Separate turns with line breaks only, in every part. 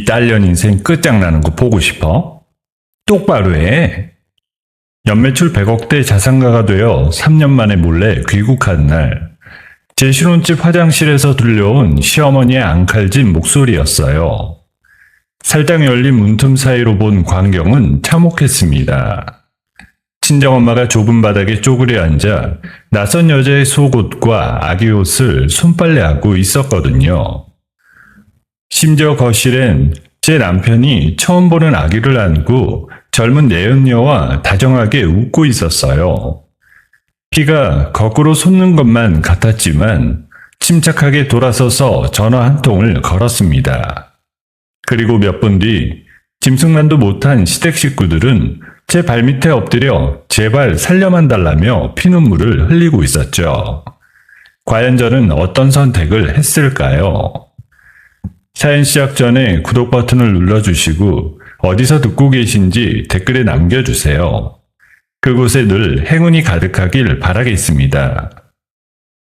네 딸년 인생 끝장나는 거 보고 싶어? 똑바로 해. 연매출 100억대 자산가가 되어 3년 만에 몰래 귀국한 날, 제 신혼집 화장실에서 들려온 시어머니의 앙칼진 목소리였어요. 살짝 열린 문틈 사이로 본 광경은 참혹했습니다. 친정엄마가 좁은 바닥에 쪼그려 앉아 낯선 여자의 속옷과 아기 옷을 손빨래하고 있었거든요. 심지어 거실엔 제 남편이 처음 보는 아기를 안고 젊은 내연녀와 다정하게 웃고 있었어요. 피가 거꾸로 솟는 것만 같았지만 침착하게 돌아서서 전화 한 통을 걸었습니다. 그리고 몇 분 뒤 짐승만도 못한 시댁 식구들은 제 발밑에 엎드려 제발 살려만 달라며 피눈물을 흘리고 있었죠. 과연 저는 어떤 선택을 했을까요? 사연 시작 전에 구독 버튼을 눌러주시고 어디서 듣고 계신지 댓글에 남겨주세요. 그곳에 늘 행운이 가득하길 바라겠습니다.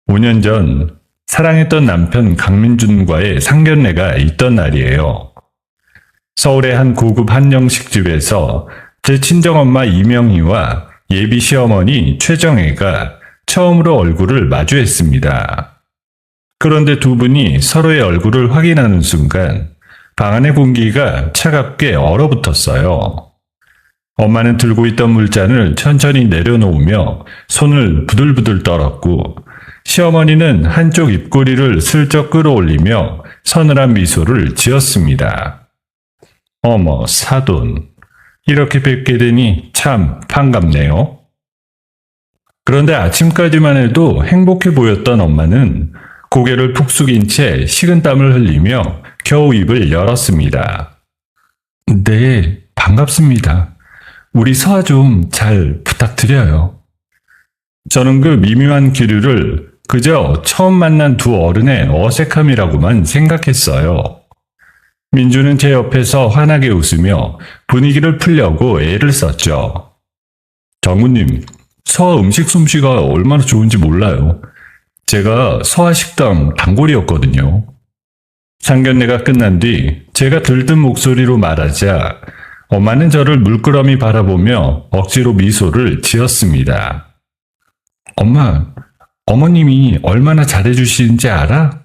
5년 전 사랑했던 남편 강민준과의 상견례가 있던 날이에요. 서울의 한 고급 한정식집에서 제 친정엄마 이명희와 예비 시어머니 최정혜가 처음으로 얼굴을 마주했습니다. 그런데 두 분이 서로의 얼굴을 확인하는 순간 방 안의 공기가 차갑게 얼어붙었어요. 엄마는 들고 있던 물잔을 천천히 내려놓으며 손을 부들부들 떨었고, 시어머니는 한쪽 입꼬리를 슬쩍 끌어올리며 서늘한 미소를 지었습니다. 어머, 사돈. 이렇게 뵙게 되니 참 반갑네요. 그런데 아침까지만 해도 행복해 보였던 엄마는 고개를 푹 숙인 채 식은땀을 흘리며 겨우 입을 열었습니다. 네, 반갑습니다. 우리 서아 좀 잘 부탁드려요. 저는 그 미묘한 기류를 그저 처음 만난 두 어른의 어색함이라고만 생각했어요. 민주는 제 옆에서 환하게 웃으며 분위기를 풀려고 애를 썼죠. 장모님, 서아 음식 솜씨가 얼마나 좋은지 몰라요. 제가 서아 식당 단골이었거든요. 상견례가 끝난 뒤 제가 들뜬 목소리로 말하자 엄마는 저를 물끄러미 바라보며 억지로 미소를 지었습니다. 엄마, 어머님이 얼마나 잘해주시는지 알아?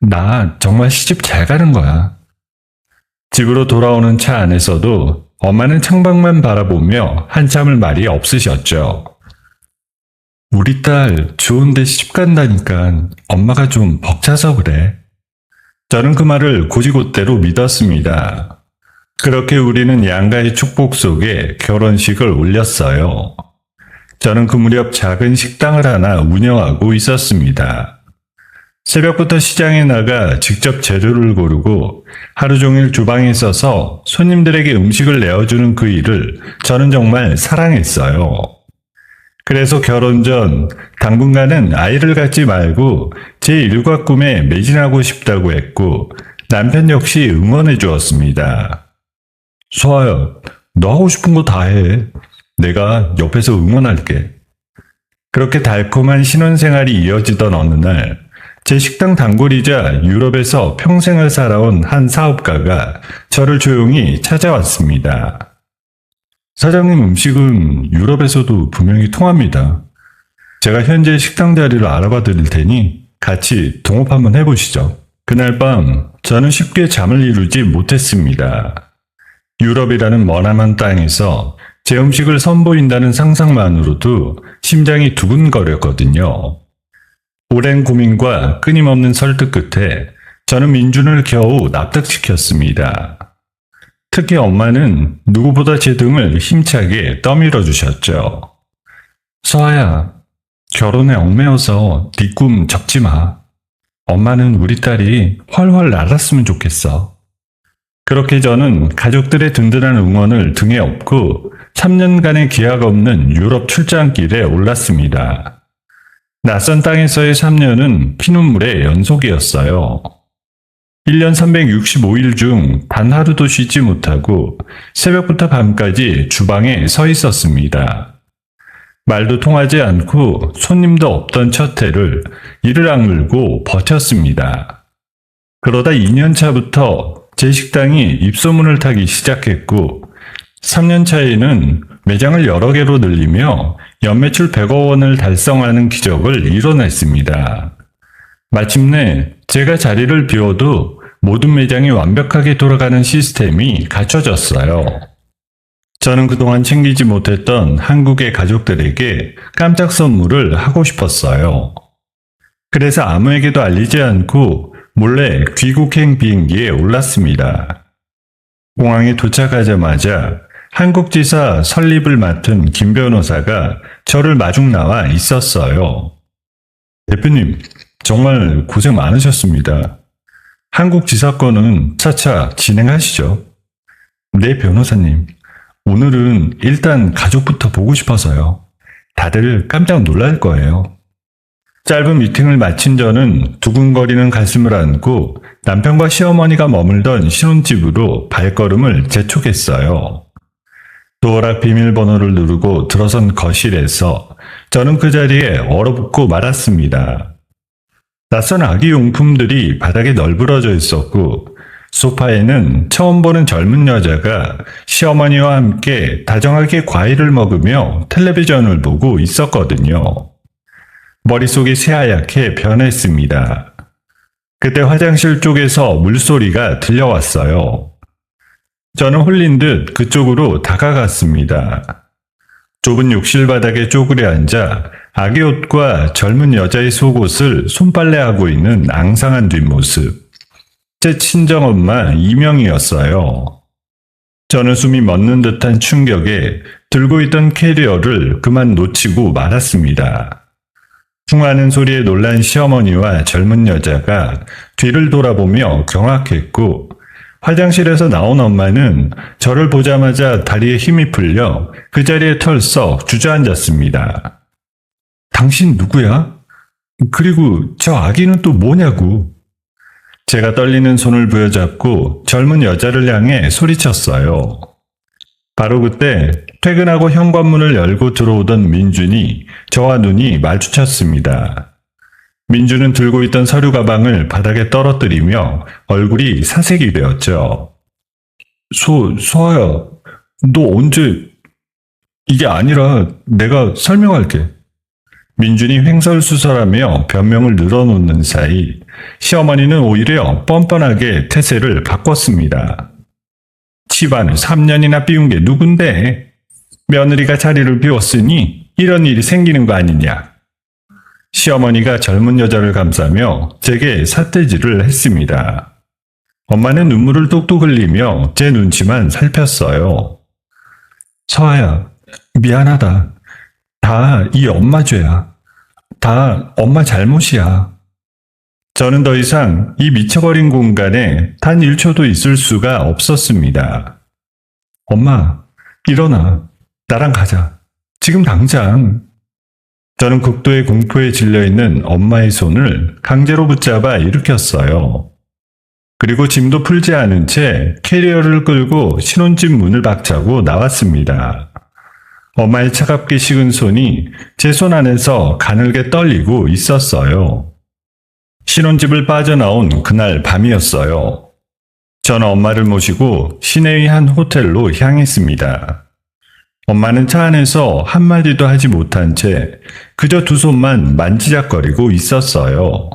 나 정말 시집 잘 가는 거야. 집으로 돌아오는 차 안에서도 엄마는 창밖만 바라보며 한참을 말이 없으셨죠. 우리 딸 좋은데 시집 간다니까 엄마가 좀 벅차서 그래. 저는 그 말을 곧이곧대로 믿었습니다. 그렇게 우리는 양가의 축복 속에 결혼식을 올렸어요. 저는 그 무렵 작은 식당을 하나 운영하고 있었습니다. 새벽부터 시장에 나가 직접 재료를 고르고 하루 종일 주방에 서서 손님들에게 음식을 내어주는 그 일을 저는 정말 사랑했어요. 그래서 결혼 전 당분간은 아이를 갖지 말고 제 일과 꿈에 매진하고 싶다고 했고 남편 역시 응원해 주었습니다. 소아야, 너 하고 싶은 거 다 해. 내가 옆에서 응원할게. 그렇게 달콤한 신혼생활이 이어지던 어느 날, 제 식당 단골이자 유럽에서 평생을 살아온 한 사업가가 저를 조용히 찾아왔습니다. 사장님 음식은 유럽에서도 분명히 통합니다. 제가 현재 식당 자리를 알아봐 드릴 테니 같이 동업 한번 해보시죠. 그날 밤 저는 쉽게 잠을 이루지 못했습니다. 유럽이라는 머나먼 땅에서 제 음식을 선보인다는 상상만으로도 심장이 두근거렸거든요. 오랜 고민과 끊임없는 설득 끝에 저는 민준을 겨우 납득시켰습니다. 특히 엄마는 누구보다 제 등을 힘차게 떠밀어 주셨죠. 서아야, 결혼에 얽매여서 네 꿈 접지 마. 엄마는 우리 딸이 훨훨 날았으면 좋겠어. 그렇게 저는 가족들의 든든한 응원을 등에 업고 3년간의 기약 없는 유럽 출장길에 올랐습니다. 낯선 땅에서의 3년은 피눈물의 연속이었어요. 1년 365일 중 단 하루도 쉬지 못하고 새벽부터 밤까지 주방에 서 있었습니다. 말도 통하지 않고 손님도 없던 첫 해를 이를 악물고 버텼습니다. 그러다 2년 차부터 제 식당이 입소문을 타기 시작했고 3년 차에는 매장을 여러 개로 늘리며 연매출 100억 원을 달성하는 기적을 이뤄냈습니다. 마침내 제가 자리를 비워도 모든 매장이 완벽하게 돌아가는 시스템이 갖춰졌어요. 저는 그동안 챙기지 못했던 한국의 가족들에게 깜짝 선물을 하고 싶었어요. 그래서 아무에게도 알리지 않고 몰래 귀국행 비행기에 올랐습니다. 공항에 도착하자마자 한국지사 설립을 맡은 김 변호사가 저를 마중 나와 있었어요. 대표님, 정말 고생 많으셨습니다. 한국지사권은 차차 진행하시죠. 네, 변호사님. 오늘은 일단 가족부터 보고 싶어서요. 다들 깜짝 놀랄 거예요. 짧은 미팅을 마친 저는 두근거리는 가슴을 안고 남편과 시어머니가 머물던 신혼집으로 발걸음을 재촉했어요. 도어락 비밀번호를 누르고 들어선 거실에서 저는 그 자리에 얼어붙고 말았습니다. 낯선 아기 용품들이 바닥에 널브러져 있었고 소파에는 처음 보는 젊은 여자가 시어머니와 함께 다정하게 과일을 먹으며 텔레비전을 보고 있었거든요. 머릿속이 새하얗게 변했습니다. 그때 화장실 쪽에서 물소리가 들려왔어요. 저는 홀린 듯 그쪽으로 다가갔습니다. 좁은 욕실 바닥에 쪼그려 앉아 아기 옷과 젊은 여자의 속옷을 손빨래하고 있는 앙상한 뒷모습. 제 친정엄마 이명이었어요. 저는 숨이 멎는 듯한 충격에 들고 있던 캐리어를 그만 놓치고 말았습니다. 쿵하는 소리에 놀란 시어머니와 젊은 여자가 뒤를 돌아보며 경악했고 화장실에서 나온 엄마는 저를 보자마자 다리에 힘이 풀려 그 자리에 털썩 주저앉았습니다. 당신 누구야? 그리고 저 아기는 또 뭐냐고. 제가 떨리는 손을 부여잡고 젊은 여자를 향해 소리쳤어요. 바로 그때 퇴근하고 현관문을 열고 들어오던 민준이 저와 눈이 마주쳤습니다. 민준은 들고 있던 서류 가방을 바닥에 떨어뜨리며 얼굴이 사색이 되었죠. 소아야, 너 언제... 이게 아니라 내가 설명할게. 민준이 횡설수설하며 변명을 늘어놓는 사이 시어머니는 오히려 뻔뻔하게 태세를 바꿨습니다. 집안을 3년이나 비운 게 누군데? 며느리가 자리를 비웠으니 이런 일이 생기는 거 아니냐? 시어머니가 젊은 여자를 감싸며 제게 삿대질을 했습니다. 엄마는 눈물을 뚝뚝 흘리며 제 눈치만 살폈어요. 서아야, 미안하다. 다 이 엄마 죄야. 다 엄마 잘못이야. 저는 더 이상 이 미쳐버린 공간에 단 1초도 있을 수가 없었습니다. 엄마, 일어나. 나랑 가자. 지금 당장. 저는 극도의 공포에 질려있는 엄마의 손을 강제로 붙잡아 일으켰어요. 그리고 짐도 풀지 않은 채 캐리어를 끌고 신혼집 문을 박차고 나왔습니다. 엄마의 차갑게 식은 손이 제 손 안에서 가늘게 떨리고 있었어요. 신혼집을 빠져나온 그날 밤이었어요. 저는 엄마를 모시고 시내의 한 호텔로 향했습니다. 엄마는 차 안에서 한마디도 하지 못한 채 그저 두 손만 만지작거리고 있었어요.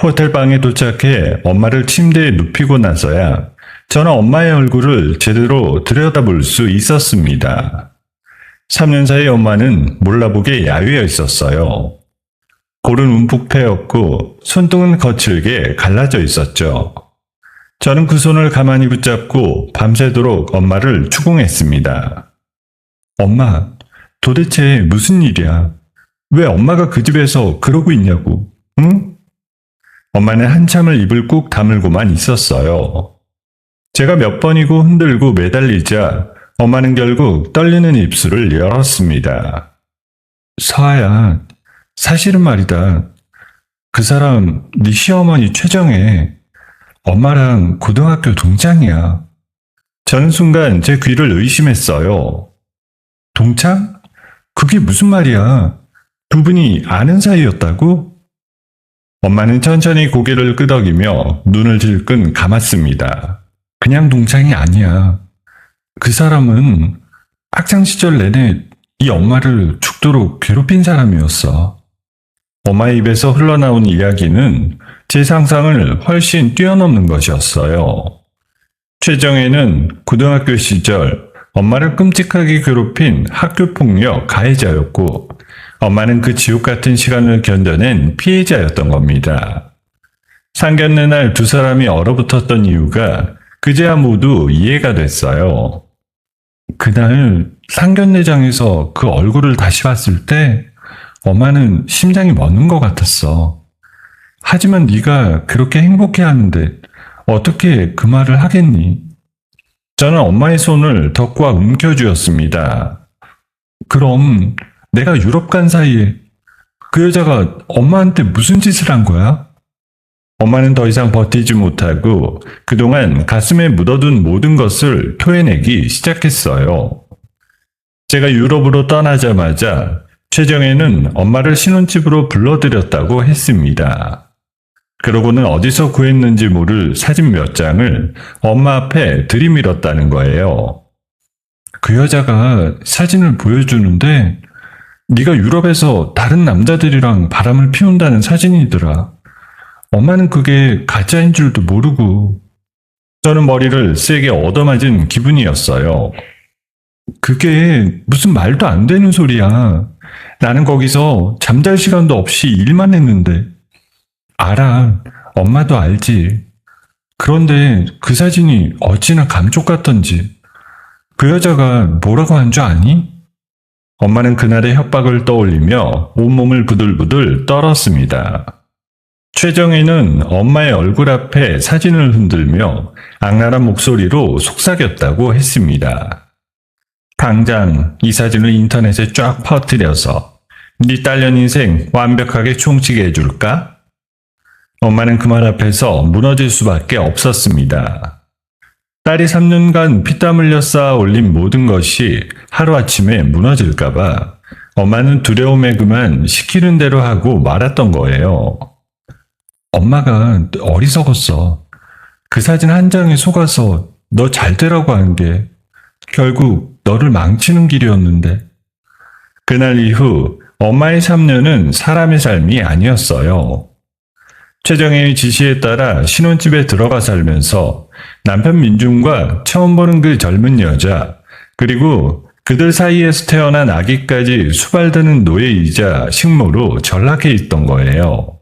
호텔방에 도착해 엄마를 침대에 눕히고 나서야 저는 엄마의 얼굴을 제대로 들여다볼 수 있었습니다. 3년 사이 엄마는 몰라보게 야위어 있었어요. 골은 움푹 패였고 손등은 거칠게 갈라져 있었죠. 저는 그 손을 가만히 붙잡고 밤새도록 엄마를 추궁했습니다. 엄마, 도대체 무슨 일이야? 왜 엄마가 그 집에서 그러고 있냐고, 응? 엄마는 한참을 입을 꾹 다물고만 있었어요. 제가 몇 번이고 흔들고 매달리자 엄마는 결국 떨리는 입술을 열었습니다. 서아야, 사실은 말이다. 그 사람 네 시어머니 최정혜. 엄마랑 고등학교 동창이야. 저는 순간 제 귀를 의심했어요. 동창? 그게 무슨 말이야? 두 분이 아는 사이였다고? 엄마는 천천히 고개를 끄덕이며 눈을 질끈 감았습니다. 그냥 동창이 아니야. 그 사람은 학창시절 내내 이 엄마를 죽도록 괴롭힌 사람이었어. 엄마의 입에서 흘러나온 이야기는 제 상상을 훨씬 뛰어넘는 것이었어요. 최정혜는 고등학교 시절 엄마를 끔찍하게 괴롭힌 학교폭력 가해자였고, 엄마는 그 지옥 같은 시간을 견뎌낸 피해자였던 겁니다. 상견례 날 두 사람이 얼어붙었던 이유가 그제야 모두 이해가 됐어요. 그날 상견례장에서 그 얼굴을 다시 봤을 때 엄마는 심장이 멎는 것 같았어. 하지만 네가 그렇게 행복해하는데 어떻게 그 말을 하겠니? 저는 엄마의 손을 덕과 움켜쥐었습니다. 그럼 내가 유럽 간 사이에 그 여자가 엄마한테 무슨 짓을 한 거야? 엄마는 더 이상 버티지 못하고 그동안 가슴에 묻어둔 모든 것을 토해내기 시작했어요. 제가 유럽으로 떠나자마자 최정혜는 엄마를 신혼집으로 불러들였다고 했습니다. 그러고는 어디서 구했는지 모를 사진 몇 장을 엄마 앞에 들이밀었다는 거예요. 그 여자가 사진을 보여주는데 네가 유럽에서 다른 남자들이랑 바람을 피운다는 사진이더라. 엄마는 그게 가짜인 줄도 모르고. 저는 머리를 세게 얻어맞은 기분이었어요. 그게 무슨 말도 안 되는 소리야. 나는 거기서 잠잘 시간도 없이 일만 했는데. 알아. 엄마도 알지. 그런데 그 사진이 어찌나 감쪽 같던지. 그 여자가 뭐라고 한 줄 아니? 엄마는 그날의 협박을 떠올리며 온몸을 부들부들 떨었습니다. 최정혜는 엄마의 얼굴 앞에 사진을 흔들며 악랄한 목소리로 속삭였다고 했습니다. 당장 이 사진을 인터넷에 쫙 퍼뜨려서 네 딸년 인생 완벽하게 총치게 해줄까? 엄마는 그 말 앞에서 무너질 수밖에 없었습니다. 딸이 3년간 피땀 흘려 쌓아 올린 모든 것이 하루아침에 무너질까봐 엄마는 두려움에 그만 시키는 대로 하고 말았던 거예요. 엄마가 어리석었어. 그 사진 한 장에 속아서 너 잘 되라고 한 게 결국 너를 망치는 길이었는데. 그날 이후 엄마의 3년은 사람의 삶이 아니었어요. 최정혜의 지시에 따라 신혼집에 들어가 살면서 남편 민중과 처음 보는 그 젊은 여자, 그리고 그들 사이에서 태어난 아기까지 수발드는 노예이자 식모로 전락해 있던 거예요.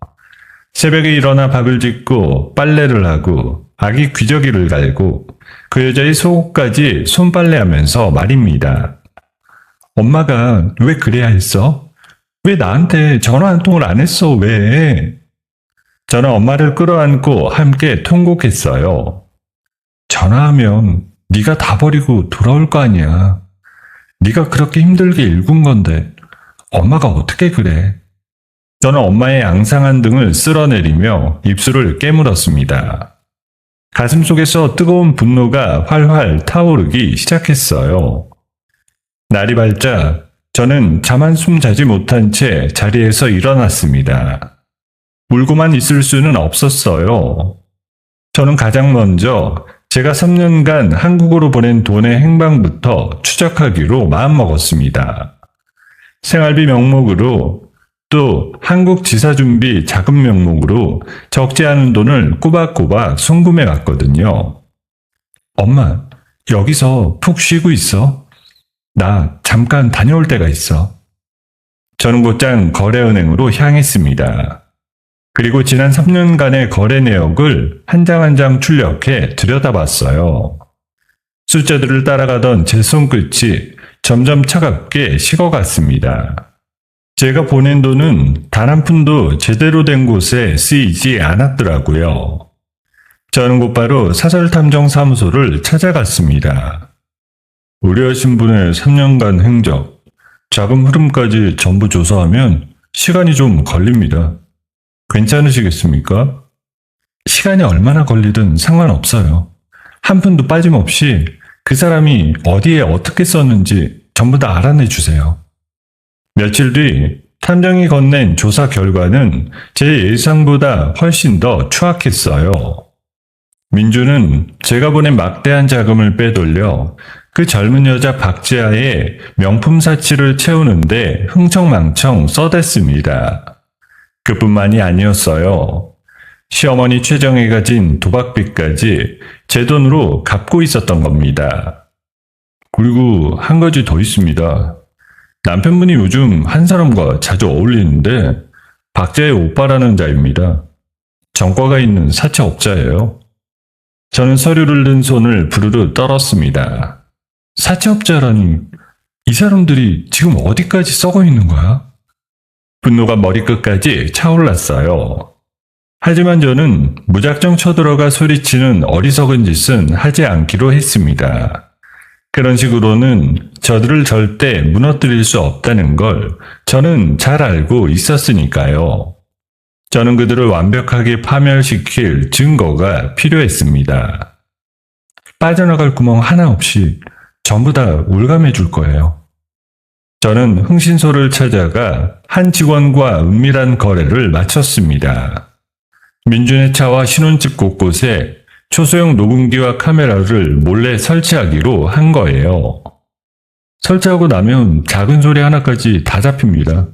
새벽에 일어나 밥을 짓고 빨래를 하고 아기 귀저귀를 갈고 그 여자의 속옷까지 손빨래하면서 말입니다. 엄마가 왜 그래야 했어? 왜 나한테 전화 한 통을 안 했어? 왜? 저는 엄마를 끌어안고 함께 통곡했어요. 전화하면 네가 다 버리고 돌아올 거 아니야. 네가 그렇게 힘들게 일군 건데 엄마가 어떻게 그래? 저는 엄마의 앙상한 등을 쓸어내리며 입술을 깨물었습니다. 가슴 속에서 뜨거운 분노가 활활 타오르기 시작했어요. 날이 밝자 저는 잠 한숨 자지 못한 채 자리에서 일어났습니다. 울고만 있을 수는 없었어요. 저는 가장 먼저 제가 3년간 한국으로 보낸 돈의 행방부터 추적하기로 마음먹었습니다. 생활비 명목으로 또 한국 지사 준비 자금 명목으로 적지 않은 돈을 꼬박꼬박 송금해 갔거든요. 엄마, 여기서 푹 쉬고 있어. 나 잠깐 다녀올 때가 있어. 저는 곧장 거래은행으로 향했습니다. 그리고 지난 3년간의 거래 내역을 한 장 한 장 출력해 들여다봤어요. 숫자들을 따라가던 제 손끝이 점점 차갑게 식어갔습니다. 제가 보낸 돈은 단 한 푼도 제대로 된 곳에 쓰이지 않았더라고요. 저는 곧바로 사설탐정사무소를 찾아갔습니다. 의뢰하신 분의 3년간 행적, 자금 흐름까지 전부 조사하면 시간이 좀 걸립니다. 괜찮으시겠습니까? 시간이 얼마나 걸리든 상관없어요. 한 푼도 빠짐없이 그 사람이 어디에 어떻게 썼는지 전부 다 알아내 주세요. 며칠 뒤 탐정이 건넨 조사 결과는 제 예상보다 훨씬 더 추악했어요. 민주는 제가 보낸 막대한 자금을 빼돌려 그 젊은 여자 박지아의 명품 사치를 채우는데 흥청망청 써댔습니다. 그뿐만이 아니었어요. 시어머니 최정혜가 진 도박빚까지 제 돈으로 갚고 있었던 겁니다. 그리고 한 가지 더 있습니다. 남편분이 요즘 한 사람과 자주 어울리는데 박자의 오빠라는 자입니다. 전과가 있는 사채업자예요. 저는 서류를 든 손을 부르르 떨었습니다. 사채업자라니, 이 사람들이 지금 어디까지 썩어 있는 거야? 분노가 머리끝까지 차올랐어요. 하지만 저는 무작정 쳐들어가 소리치는 어리석은 짓은 하지 않기로 했습니다. 그런 식으로는 저들을 절대 무너뜨릴 수 없다는 걸 저는 잘 알고 있었으니까요. 저는 그들을 완벽하게 파멸시킬 증거가 필요했습니다. 빠져나갈 구멍 하나 없이 전부 다 울감해 줄 거예요. 저는 흥신소를 찾아가 한 직원과 은밀한 거래를 마쳤습니다. 민준의 차와 신혼집 곳곳에 초소형 녹음기와 카메라를 몰래 설치하기로 한 거예요. 설치하고 나면 작은 소리 하나까지 다 잡힙니다.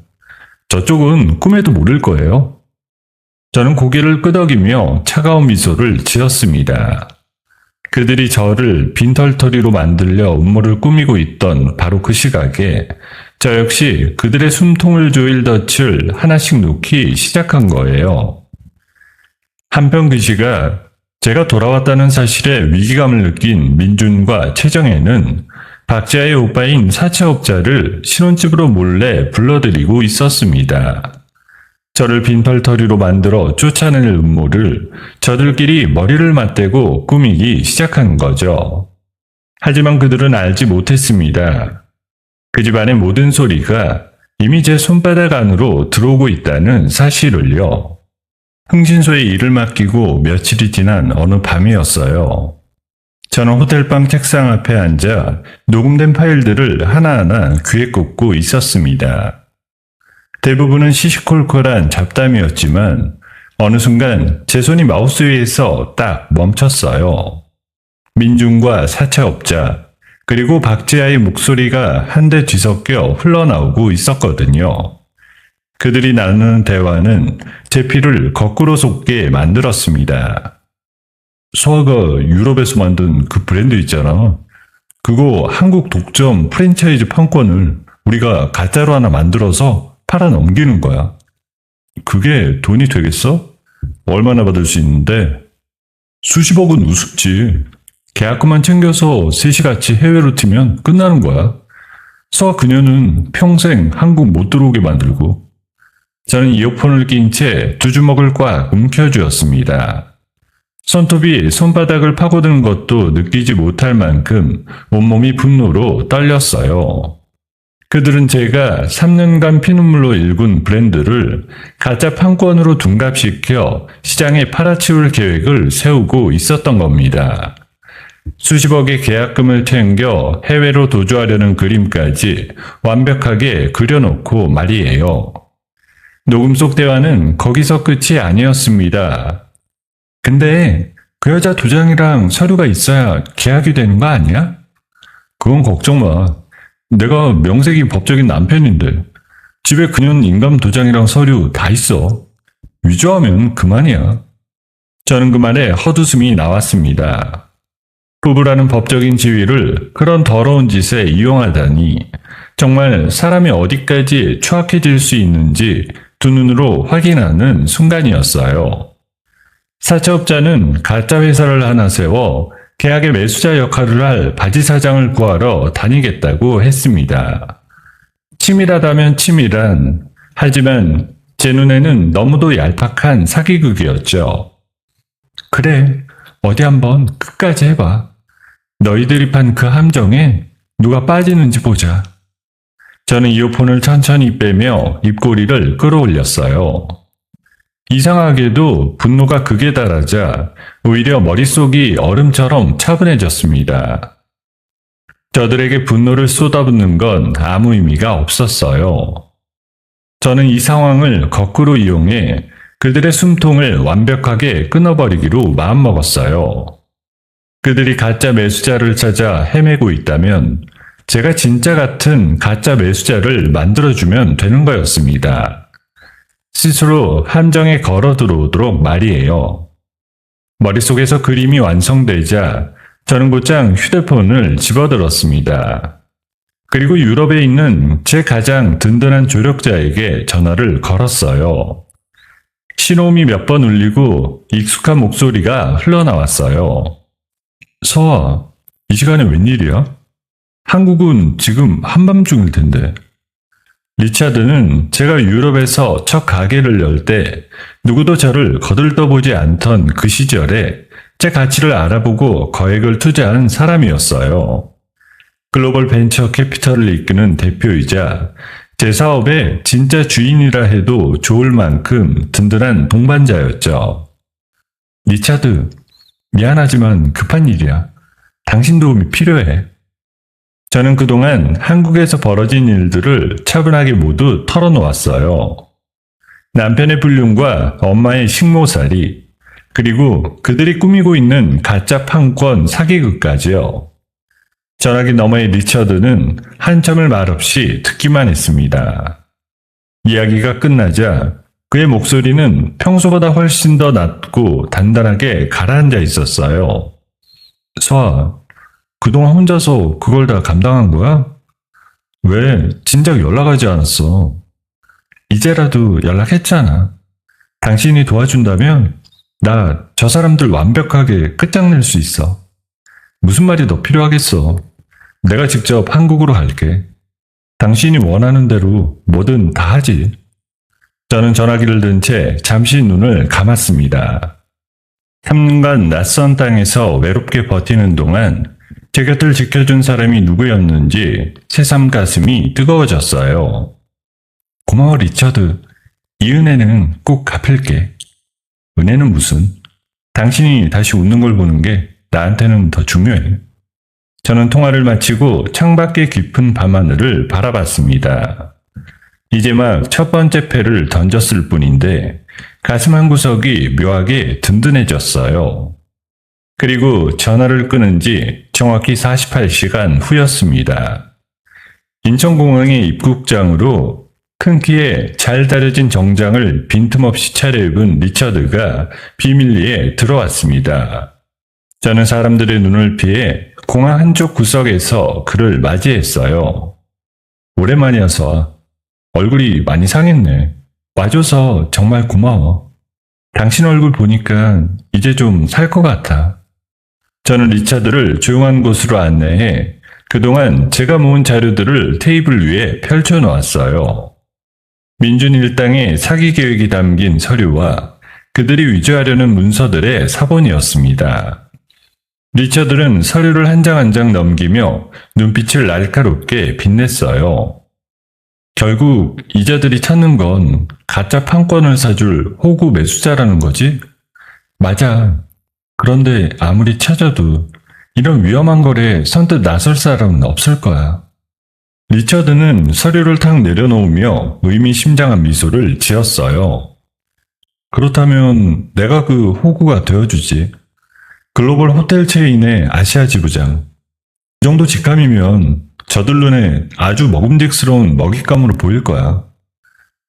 저쪽은 꿈에도 모를 거예요. 저는 고개를 끄덕이며 차가운 미소를 지었습니다. 그들이 저를 빈털터리로 만들려 음모를 꾸미고 있던 바로 그 시각에 저 역시 그들의 숨통을 조일 덫을 하나씩 놓기 시작한 거예요. 한편 그 시각 제가 돌아왔다는 사실에 위기감을 느낀 민준과 최정혜는 박지아의 오빠인 사채업자를 신혼집으로 몰래 불러들이고 있었습니다. 저를 빈털터리로 만들어 쫓아낼 음모를 저들끼리 머리를 맞대고 꾸미기 시작한 거죠. 하지만 그들은 알지 못했습니다. 그 집안의 모든 소리가 이미 제 손바닥 안으로 들어오고 있다는 사실을요. 흥신소에 일을 맡기고 며칠이 지난 어느 밤이었어요. 저는 호텔방 책상 앞에 앉아 녹음된 파일들을 하나하나 귀에 꽂고 있었습니다. 대부분은 시시콜콜한 잡담이었지만 어느 순간 제 손이 마우스 위에서 딱 멈췄어요. 민준과 사채업자 그리고 박지아의 목소리가 한데 뒤섞여 흘러나오고 있었거든요. 그들이 나누는 대화는 제 피를 거꾸로 솟게 만들었습니다. 소아가 유럽에서 만든 그 브랜드 있잖아. 그거 한국 독점 프랜차이즈 판권을 우리가 가짜로 하나 만들어서 팔아 넘기는 거야. 그게 돈이 되겠어? 얼마나 받을 수 있는데? 수십억은 우습지. 계약금만 챙겨서 셋이 같이 해외로 튀면 끝나는 거야. 소아 그녀는 평생 한국 못 들어오게 만들고. 저는 이어폰을 낀 채 두 주먹을 꽉 움켜쥐었습니다. 손톱이 손바닥을 파고드는 것도 느끼지 못할 만큼 온몸이 분노로 떨렸어요. 그들은 제가 3년간 피눈물로 일군 브랜드를 가짜 판권으로 둔갑시켜 시장에 팔아치울 계획을 세우고 있었던 겁니다. 수십억의 계약금을 챙겨 해외로 도주하려는 그림까지 완벽하게 그려놓고 말이에요. 녹음 속 대화는 거기서 끝이 아니었습니다. 근데 그 여자 도장이랑 서류가 있어야 계약이 되는 거 아니야? 그건 걱정 마. 내가 명색이 법적인 남편인데 집에 그년 인감 도장이랑 서류 다 있어. 위조하면 그만이야. 저는 그 말에 헛웃음이 나왔습니다. 부부라는 법적인 지위를 그런 더러운 짓에 이용하다니 정말 사람이 어디까지 추악해질 수 있는지 두 눈으로 확인하는 순간이었어요. 사채업자는 가짜 회사를 하나 세워 계약의 매수자 역할을 할 바지 사장을 구하러 다니겠다고 했습니다. 치밀하다면 치밀한, 하지만 제 눈에는 너무도 얄팍한 사기극이었죠. 그래, 어디 한번 끝까지 해봐. 너희들이 판 그 함정에 누가 빠지는지 보자. 저는 이어폰을 천천히 빼며 입꼬리를 끌어올렸어요. 이상하게도 분노가 극에 달하자 오히려 머릿속이 얼음처럼 차분해졌습니다. 저들에게 분노를 쏟아붓는 건 아무 의미가 없었어요. 저는 이 상황을 거꾸로 이용해 그들의 숨통을 완벽하게 끊어버리기로 마음먹었어요. 그들이 가짜 매수자를 찾아 헤매고 있다면 제가 진짜 같은 가짜 매수자를 만들어주면 되는 거였습니다. 스스로 함정에 걸어 들어오도록 말이에요. 머릿속에서 그림이 완성되자 저는 곧장 휴대폰을 집어들었습니다. 그리고 유럽에 있는 제 가장 든든한 조력자에게 전화를 걸었어요. 신호음이 몇 번 울리고 익숙한 목소리가 흘러나왔어요. 서아, 이 시간에 웬일이야? 한국은 지금 한밤중일 텐데. 리차드는 제가 유럽에서 첫 가게를 열 때 누구도 저를 거들떠보지 않던 그 시절에 제 가치를 알아보고 거액을 투자한 사람이었어요. 글로벌 벤처 캐피털을 이끄는 대표이자 제 사업의 진짜 주인이라 해도 좋을 만큼 든든한 동반자였죠. 리차드, 미안하지만 급한 일이야. 당신 도움이 필요해. 저는 그동안 한국에서 벌어진 일들을 차분하게 모두 털어놓았어요. 남편의 불륜과 엄마의 식모살이, 그리고 그들이 꾸미고 있는 가짜 판권 사기극까지요. 전화기 너머의 리처드는 한참을 말없이 듣기만 했습니다. 이야기가 끝나자 그의 목소리는 평소보다 훨씬 더 낮고 단단하게 가라앉아 있었어요. 서아, 그동안 혼자서 그걸 다 감당한 거야? 왜 진작 연락하지 않았어? 이제라도 연락했잖아. 당신이 도와준다면 나 저 사람들 완벽하게 끝장낼 수 있어. 무슨 말이 더 필요하겠어. 내가 직접 한국으로 갈게. 당신이 원하는 대로 뭐든 다 하지. 저는 전화기를 든 채 잠시 눈을 감았습니다. 3년간 낯선 땅에서 외롭게 버티는 동안 제 곁을 지켜준 사람이 누구였는지 새삼 가슴이 뜨거워졌어요. 고마워 리처드. 이 은혜는 꼭 갚을게. 은혜는 무슨? 당신이 다시 웃는 걸 보는 게 나한테는 더 중요해. 저는 통화를 마치고 창밖의 깊은 밤하늘을 바라봤습니다. 이제 막 첫 번째 패를 던졌을 뿐인데 가슴 한구석이 묘하게 든든해졌어요. 그리고 전화를 끊은 지 정확히 48시간 후였습니다. 인천공항의 입국장으로 큰 키에 잘 다려진 정장을 빈틈없이 차려입은 리처드가 비밀리에 들어왔습니다. 저는 사람들의 눈을 피해 공항 한쪽 구석에서 그를 맞이했어요. 오랜만이어서 얼굴이 많이 상했네. 와줘서 정말 고마워. 당신 얼굴 보니까 이제 좀 살 것 같아. 저는 리차드를 조용한 곳으로 안내해 그동안 제가 모은 자료들을 테이블 위에 펼쳐놓았어요. 민준 일당의 사기 계획이 담긴 서류와 그들이 위조하려는 문서들의 사본이었습니다. 리처드는 서류를 한 장 한 장 넘기며 눈빛을 날카롭게 빛냈어요. 결국 이자들이 찾는 건 가짜 판권을 사줄 호구 매수자라는 거지? 맞아. 그런데 아무리 찾아도 이런 위험한 거래에 선뜻 나설 사람은 없을 거야. 리처드는 서류를 탁 내려놓으며 의미심장한 미소를 지었어요. 그렇다면 내가 그 호구가 되어주지. 글로벌 호텔 체인의 아시아 지부장. 이 정도 직감이면 저들 눈에 아주 먹음직스러운 먹잇감으로 보일 거야.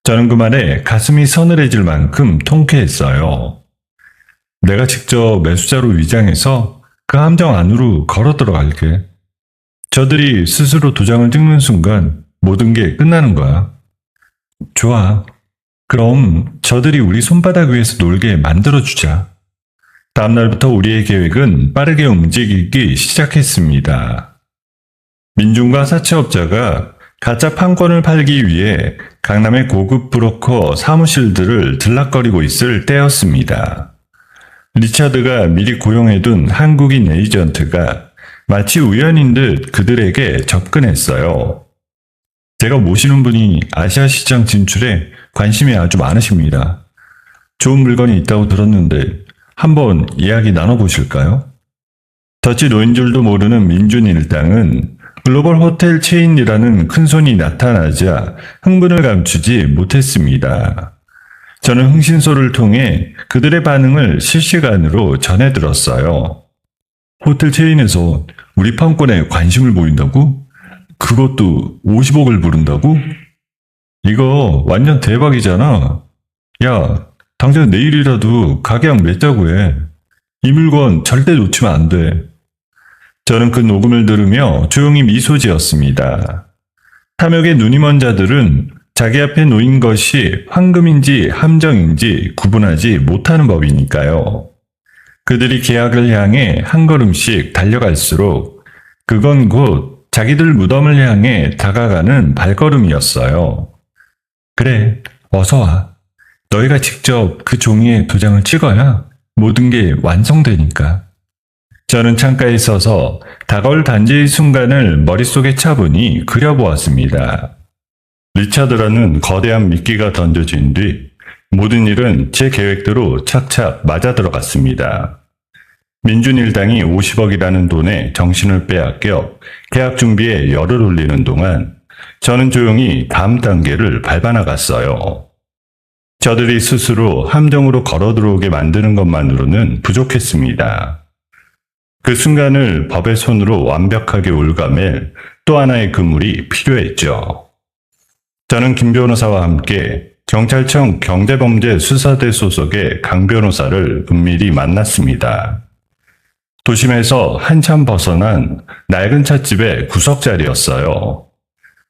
저는 그 말에 가슴이 서늘해질 만큼 통쾌했어요. 내가 직접 매수자로 위장해서 그 함정 안으로 걸어 들어갈게. 저들이 스스로 도장을 찍는 순간 모든 게 끝나는 거야. 좋아. 그럼 저들이 우리 손바닥 위에서 놀게 만들어주자. 다음 날부터 우리의 계획은 빠르게 움직이기 시작했습니다. 민중과 사채업자가 가짜 판권을 팔기 위해 강남의 고급 브로커 사무실들을 들락거리고 있을 때였습니다. 리차드가 미리 고용해둔 한국인 에이전트가 마치 우연인 듯 그들에게 접근했어요. 제가 모시는 분이 아시아 시장 진출에 관심이 아주 많으십니다. 좋은 물건이 있다고 들었는데 한번 이야기 나눠보실까요? 덫이 놓인 줄도 모르는 민준 일당은 글로벌 호텔 체인이라는 큰손이 나타나자 흥분을 감추지 못했습니다. 저는 흥신소를 통해 그들의 반응을 실시간으로 전해 들었어요. 호텔 체인에서 우리 판권에 관심을 보인다고? 그것도 50억을 부른다고? 이거 완전 대박이잖아. 야, 당장 내일이라도 가게약 맺자고 해. 이 물건 절대 놓치면 안 돼. 저는 그 녹음을 들으며 조용히 미소 지었습니다. 탐욕에 눈이 먼 자들은 자기 앞에 놓인 것이 황금인지 함정인지 구분하지 못하는 법이니까요. 그들이 계약을 향해 한 걸음씩 달려갈수록 그건 곧 자기들 무덤을 향해 다가가는 발걸음이었어요. 그래, 어서 와. 너희가 직접 그 종이에 도장을 찍어야 모든 게 완성되니까. 저는 창가에 서서 다가올 단지의 순간을 머릿속에 차분히 그려보았습니다. 리차드라는 거대한 미끼가 던져진 뒤 모든 일은 제 계획대로 착착 맞아들어갔습니다. 민준일당이 50억이라는 돈에 정신을 빼앗겨 계약 준비에 열을 올리는 동안 저는 조용히 다음 단계를 밟아나갔어요. 저들이 스스로 함정으로 걸어 들어오게 만드는 것만으로는 부족했습니다. 그 순간을 법의 손으로 완벽하게 올가맬 또 하나의 그물이 필요했죠. 저는 김 변호사와 함께 경찰청 경제범죄수사대 소속의 강 변호사를 은밀히 만났습니다. 도심에서 한참 벗어난 낡은 찻집의 구석자리였어요.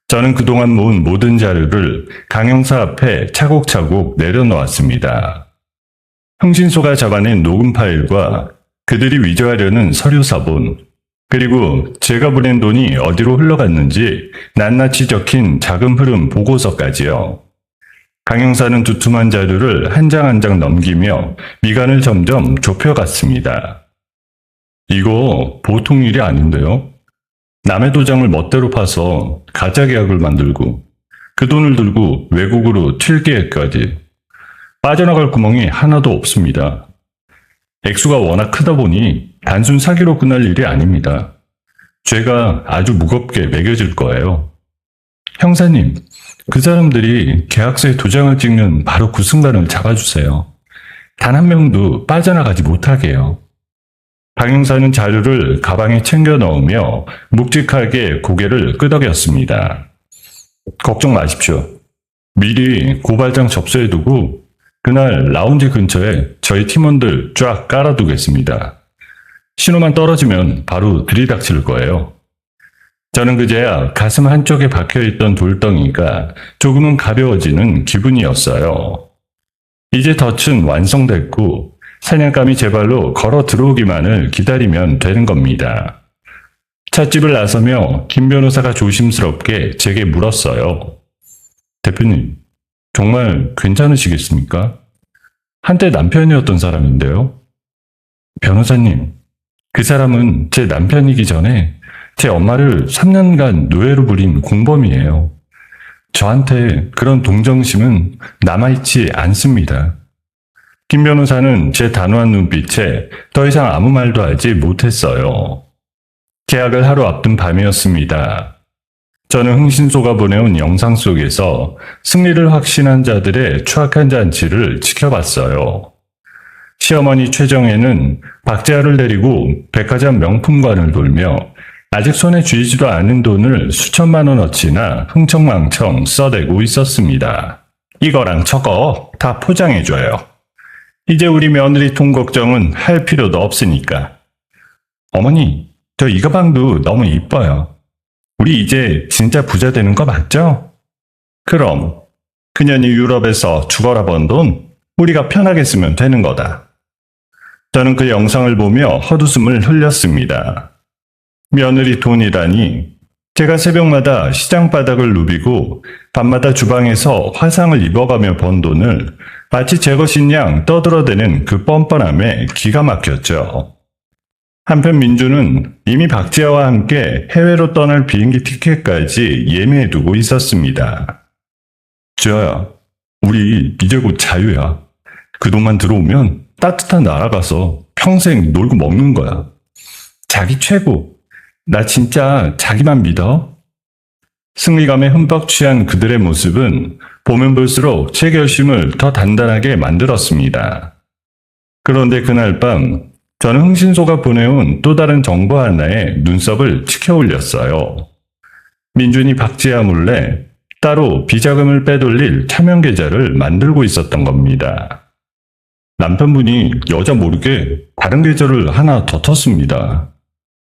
저는 그동안 모은 모든 자료를 강 형사 앞에 차곡차곡 내려놓았습니다. 흥신소가 잡아낸 녹음 파일과 그들이 위조하려는 서류 사본, 그리고 제가 보낸 돈이 어디로 흘러갔는지 낱낱이 적힌 자금 흐름 보고서까지요. 강 형사는 두툼한 자료를 한 장 한 장 넘기며 미간을 점점 좁혀갔습니다. 이거 보통 일이 아닌데요? 남의 도장을 멋대로 파서 가짜 계약을 만들고 그 돈을 들고 외국으로 튈 계획까지. 빠져나갈 구멍이 하나도 없습니다. 액수가 워낙 크다 보니 단순 사기로 끝날 일이 아닙니다. 죄가 아주 무겁게 매겨질 거예요. 형사님, 그 사람들이 계약서에 도장을 찍는 바로 그 순간을 잡아주세요. 단 한 명도 빠져나가지 못하게요. 박 형사는 자료를 가방에 챙겨 넣으며 묵직하게 고개를 끄덕였습니다. 걱정 마십시오. 미리 고발장 접수해두고 그날 라운지 근처에 저희 팀원들 쫙 깔아두겠습니다. 신호만 떨어지면 바로 들이닥칠 거예요. 저는 그제야 가슴 한쪽에 박혀있던 돌덩이가 조금은 가벼워지는 기분이었어요. 이제 덫은 완성됐고 사냥감이 제 발로 걸어 들어오기만을 기다리면 되는 겁니다. 찻집을 나서며 김 변호사가 조심스럽게 제게 물었어요. 대표님, 정말 괜찮으시겠습니까? 한때 남편이었던 사람인데요. 변호사님, 그 사람은 제 남편이기 전에 제 엄마를 3년간 노예로 부린 공범이에요. 저한테 그런 동정심은 남아있지 않습니다. 김 변호사는 제 단호한 눈빛에 더 이상 아무 말도 하지 못했어요. 계약을 하루 앞둔 밤이었습니다. 저는 흥신소가 보내온 영상 속에서 승리를 확신한 자들의 추악한 잔치를 지켜봤어요. 시어머니 최정혜는 박재하를 데리고 백화점 명품관을 돌며 아직 손에 쥐지도 않은 돈을 수천만 원어치나 흥청망청 써대고 있었습니다. 이거랑 저거 다 포장해줘요. 이제 우리 며느리 돈 걱정은 할 필요도 없으니까. 어머니, 저 이 가방도 너무 이뻐요. 우리 이제 진짜 부자 되는 거 맞죠? 그럼 그년이 유럽에서 죽어라 번 돈 우리가 편하게 쓰면 되는 거다. 저는 그 영상을 보며 헛웃음을 흘렸습니다. 며느리 돈이라니. 제가 새벽마다 시장 바닥을 누비고 밤마다 주방에서 화상을 입어가며 번 돈을 마치 제 것인 양 떠들어대는 그 뻔뻔함에 기가 막혔죠. 한편 민주는 이미 박지아와 함께 해외로 떠날 비행기 티켓까지 예매해두고 있었습니다. 지아야, 우리 이제 곧 자유야. 그 돈만 들어오면 따뜻한 나라 가서 평생 놀고 먹는 거야. 자기 최고. 나 진짜 자기만 믿어. 승리감에 흠뻑 취한 그들의 모습은 보면 볼수록 제 결심을 더 단단하게 만들었습니다. 그런데 그날 밤 저는 흥신소가 보내온 또 다른 정보 하나에 눈썹을 치켜 올렸어요. 민준이 박지아 몰래 따로 비자금을 빼돌릴 차명 계좌를 만들고 있었던 겁니다. 남편분이 여자 모르게 다른 계좌를 하나 더 텄습니다.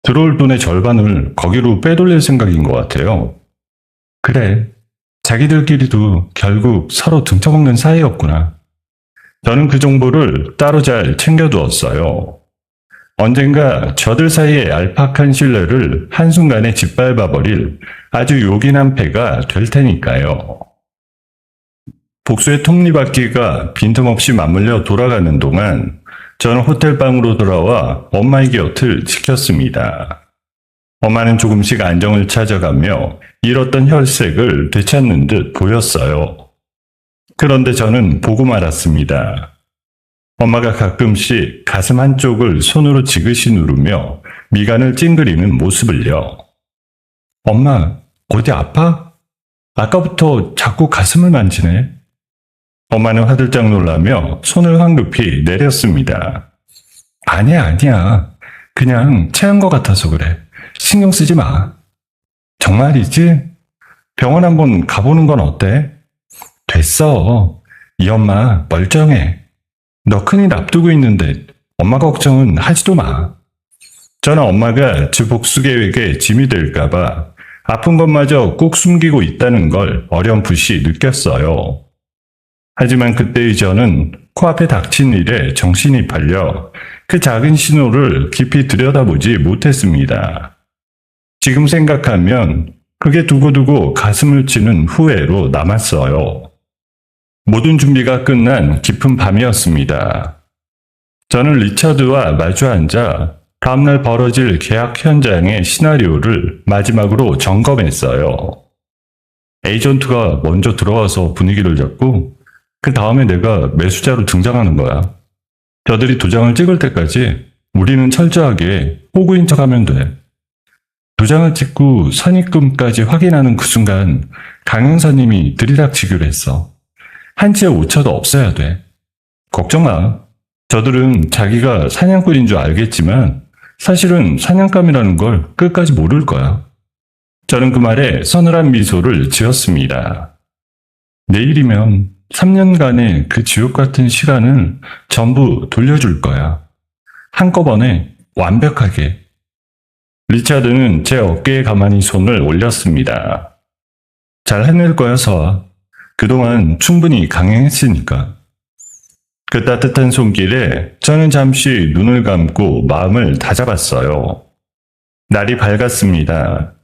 들어올 돈의 절반을 거기로 빼돌릴 생각인 것 같아요. 그래, 자기들끼리도 결국 서로 등쳐먹는 사이였구나. 저는 그 정보를 따로 잘 챙겨두었어요. 언젠가 저들 사이의 얄팍한 신뢰를 한순간에 짓밟아버릴 아주 요긴한 패가 될 테니까요. 복수의 톱니바퀴가 빈틈없이 맞물려 돌아가는 동안 저는 호텔방으로 돌아와 엄마의 곁을 지켰습니다. 엄마는 조금씩 안정을 찾아가며 잃었던 혈색을 되찾는 듯 보였어요. 그런데 저는 보고 말았습니다. 엄마가 가끔씩 가슴 한쪽을 손으로 지그시 누르며 미간을 찡그리는 모습을요. 엄마, 어디 아파? 아까부터 자꾸 가슴을 만지네. 엄마는 화들짝 놀라며 손을 황급히 내렸습니다. 아니야. 그냥 체한 것 같아서 그래. 신경 쓰지 마. 정말이지? 병원 한번 가보는 건 어때? 됐어. 이 엄마 멀쩡해. 너 큰일 앞두고 있는데 엄마 걱정은 하지도 마. 저는 엄마가 주 복수 계획에 짐이 될까봐 아픈 것마저 꾹 숨기고 있다는 걸 어렴풋이 느꼈어요. 하지만 그때의 저는 코앞에 닥친 일에 정신이 팔려 그 작은 신호를 깊이 들여다보지 못했습니다. 지금 생각하면 그게 두고두고 가슴을 치는 후회로 남았어요. 모든 준비가 끝난 깊은 밤이었습니다. 저는 리처드와 마주 앉아 다음날 벌어질 계약 현장의 시나리오를 마지막으로 점검했어요. 에이전트가 먼저 들어와서 분위기를 잡고 그 다음에 내가 매수자로 등장하는 거야. 저들이 도장을 찍을 때까지 우리는 철저하게 호구인 척하면 돼. 도장을 찍고 선입금까지 확인하는 그 순간 강 형사님이 들이닥치기로 했어. 한치의 오차도 없어야 돼. 걱정 마. 저들은 자기가 사냥꾼인 줄 알겠지만 사실은 사냥감이라는 걸 끝까지 모를 거야. 저는 그 말에 서늘한 미소를 지었습니다. 내일이면 3년간의 그 지옥 같은 시간을 전부 돌려줄 거야. 한꺼번에 완벽하게. 리차드는 제 어깨에 가만히 손을 올렸습니다. 잘 해낼 거야, 서아. 그동안 충분히 강행했으니까. 그 따뜻한 손길에 저는 잠시 눈을 감고 마음을 다잡았어요. 날이 밝았습니다.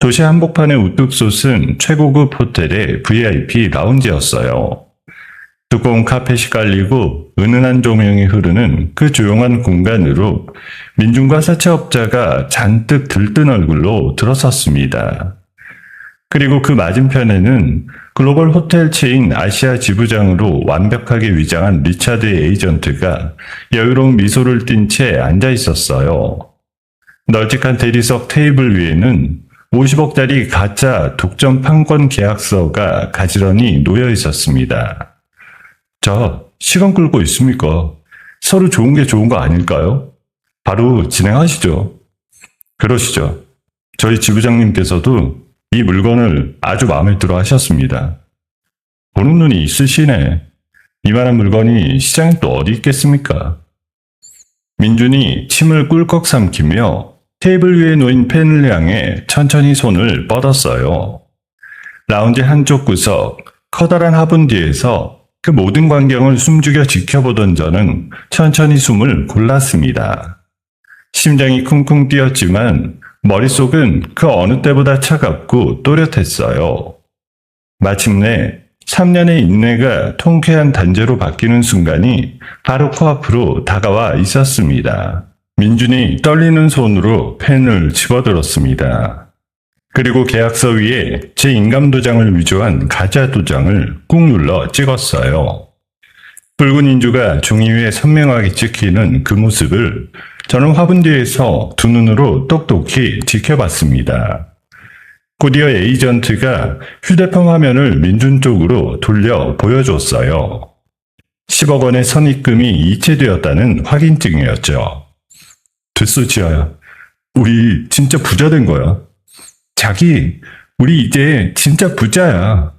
도시 한복판에 우뚝 솟은 최고급 호텔의 VIP 라운지였어요. 두꺼운 카펫이 깔리고 은은한 조명이 흐르는 그 조용한 공간으로 민중과 사채업자가 잔뜩 들뜬 얼굴로 들어섰습니다. 그리고 그 맞은편에는 글로벌 호텔 체인 아시아 지부장으로 완벽하게 위장한 리차드의 에이전트가 여유로운 미소를 띤 채 앉아 있었어요. 널찍한 대리석 테이블 위에는 50억짜리 가짜 독점 판권 계약서가 가지런히 놓여 있었습니다. 자, 시간 끌고 있습니까? 서로 좋은 게 좋은 거 아닐까요? 바로 진행하시죠. 그러시죠. 저희 지부장님께서도 이 물건을 아주 마음에 들어 하셨습니다. 보는 눈이 있으시네. 이만한 물건이 시장에 또 어디 있겠습니까? 민준이 침을 꿀꺽 삼키며 테이블 위에 놓인 펜을 향해 천천히 손을 뻗었어요. 라운지 한쪽 구석, 커다란 화분 뒤에서 그 모든 광경을 숨죽여 지켜보던 저는 천천히 숨을 골랐습니다. 심장이 쿵쿵 뛰었지만 머릿속은 그 어느 때보다 차갑고 또렷했어요. 마침내 3년의 인내가 통쾌한 단죄로 바뀌는 순간이 바로 코앞으로 다가와 있었습니다. 민준이 떨리는 손으로 펜을 집어들었습니다. 그리고 계약서 위에 제 인감도장을 위조한 가짜 도장을 꾹 눌러 찍었어요. 붉은 인주가 종이 위에 선명하게 찍히는 그 모습을 저는 화분 뒤에서 두 눈으로 똑똑히 지켜봤습니다. 곧이어 에이전트가 휴대폰 화면을 민준 쪽으로 돌려 보여줬어요. 10억 원의 선입금이 이체되었다는 확인증이었죠. 됐어, 지아야. 우리 진짜 부자 된 거야. 자기, 우리 이제 진짜 부자야.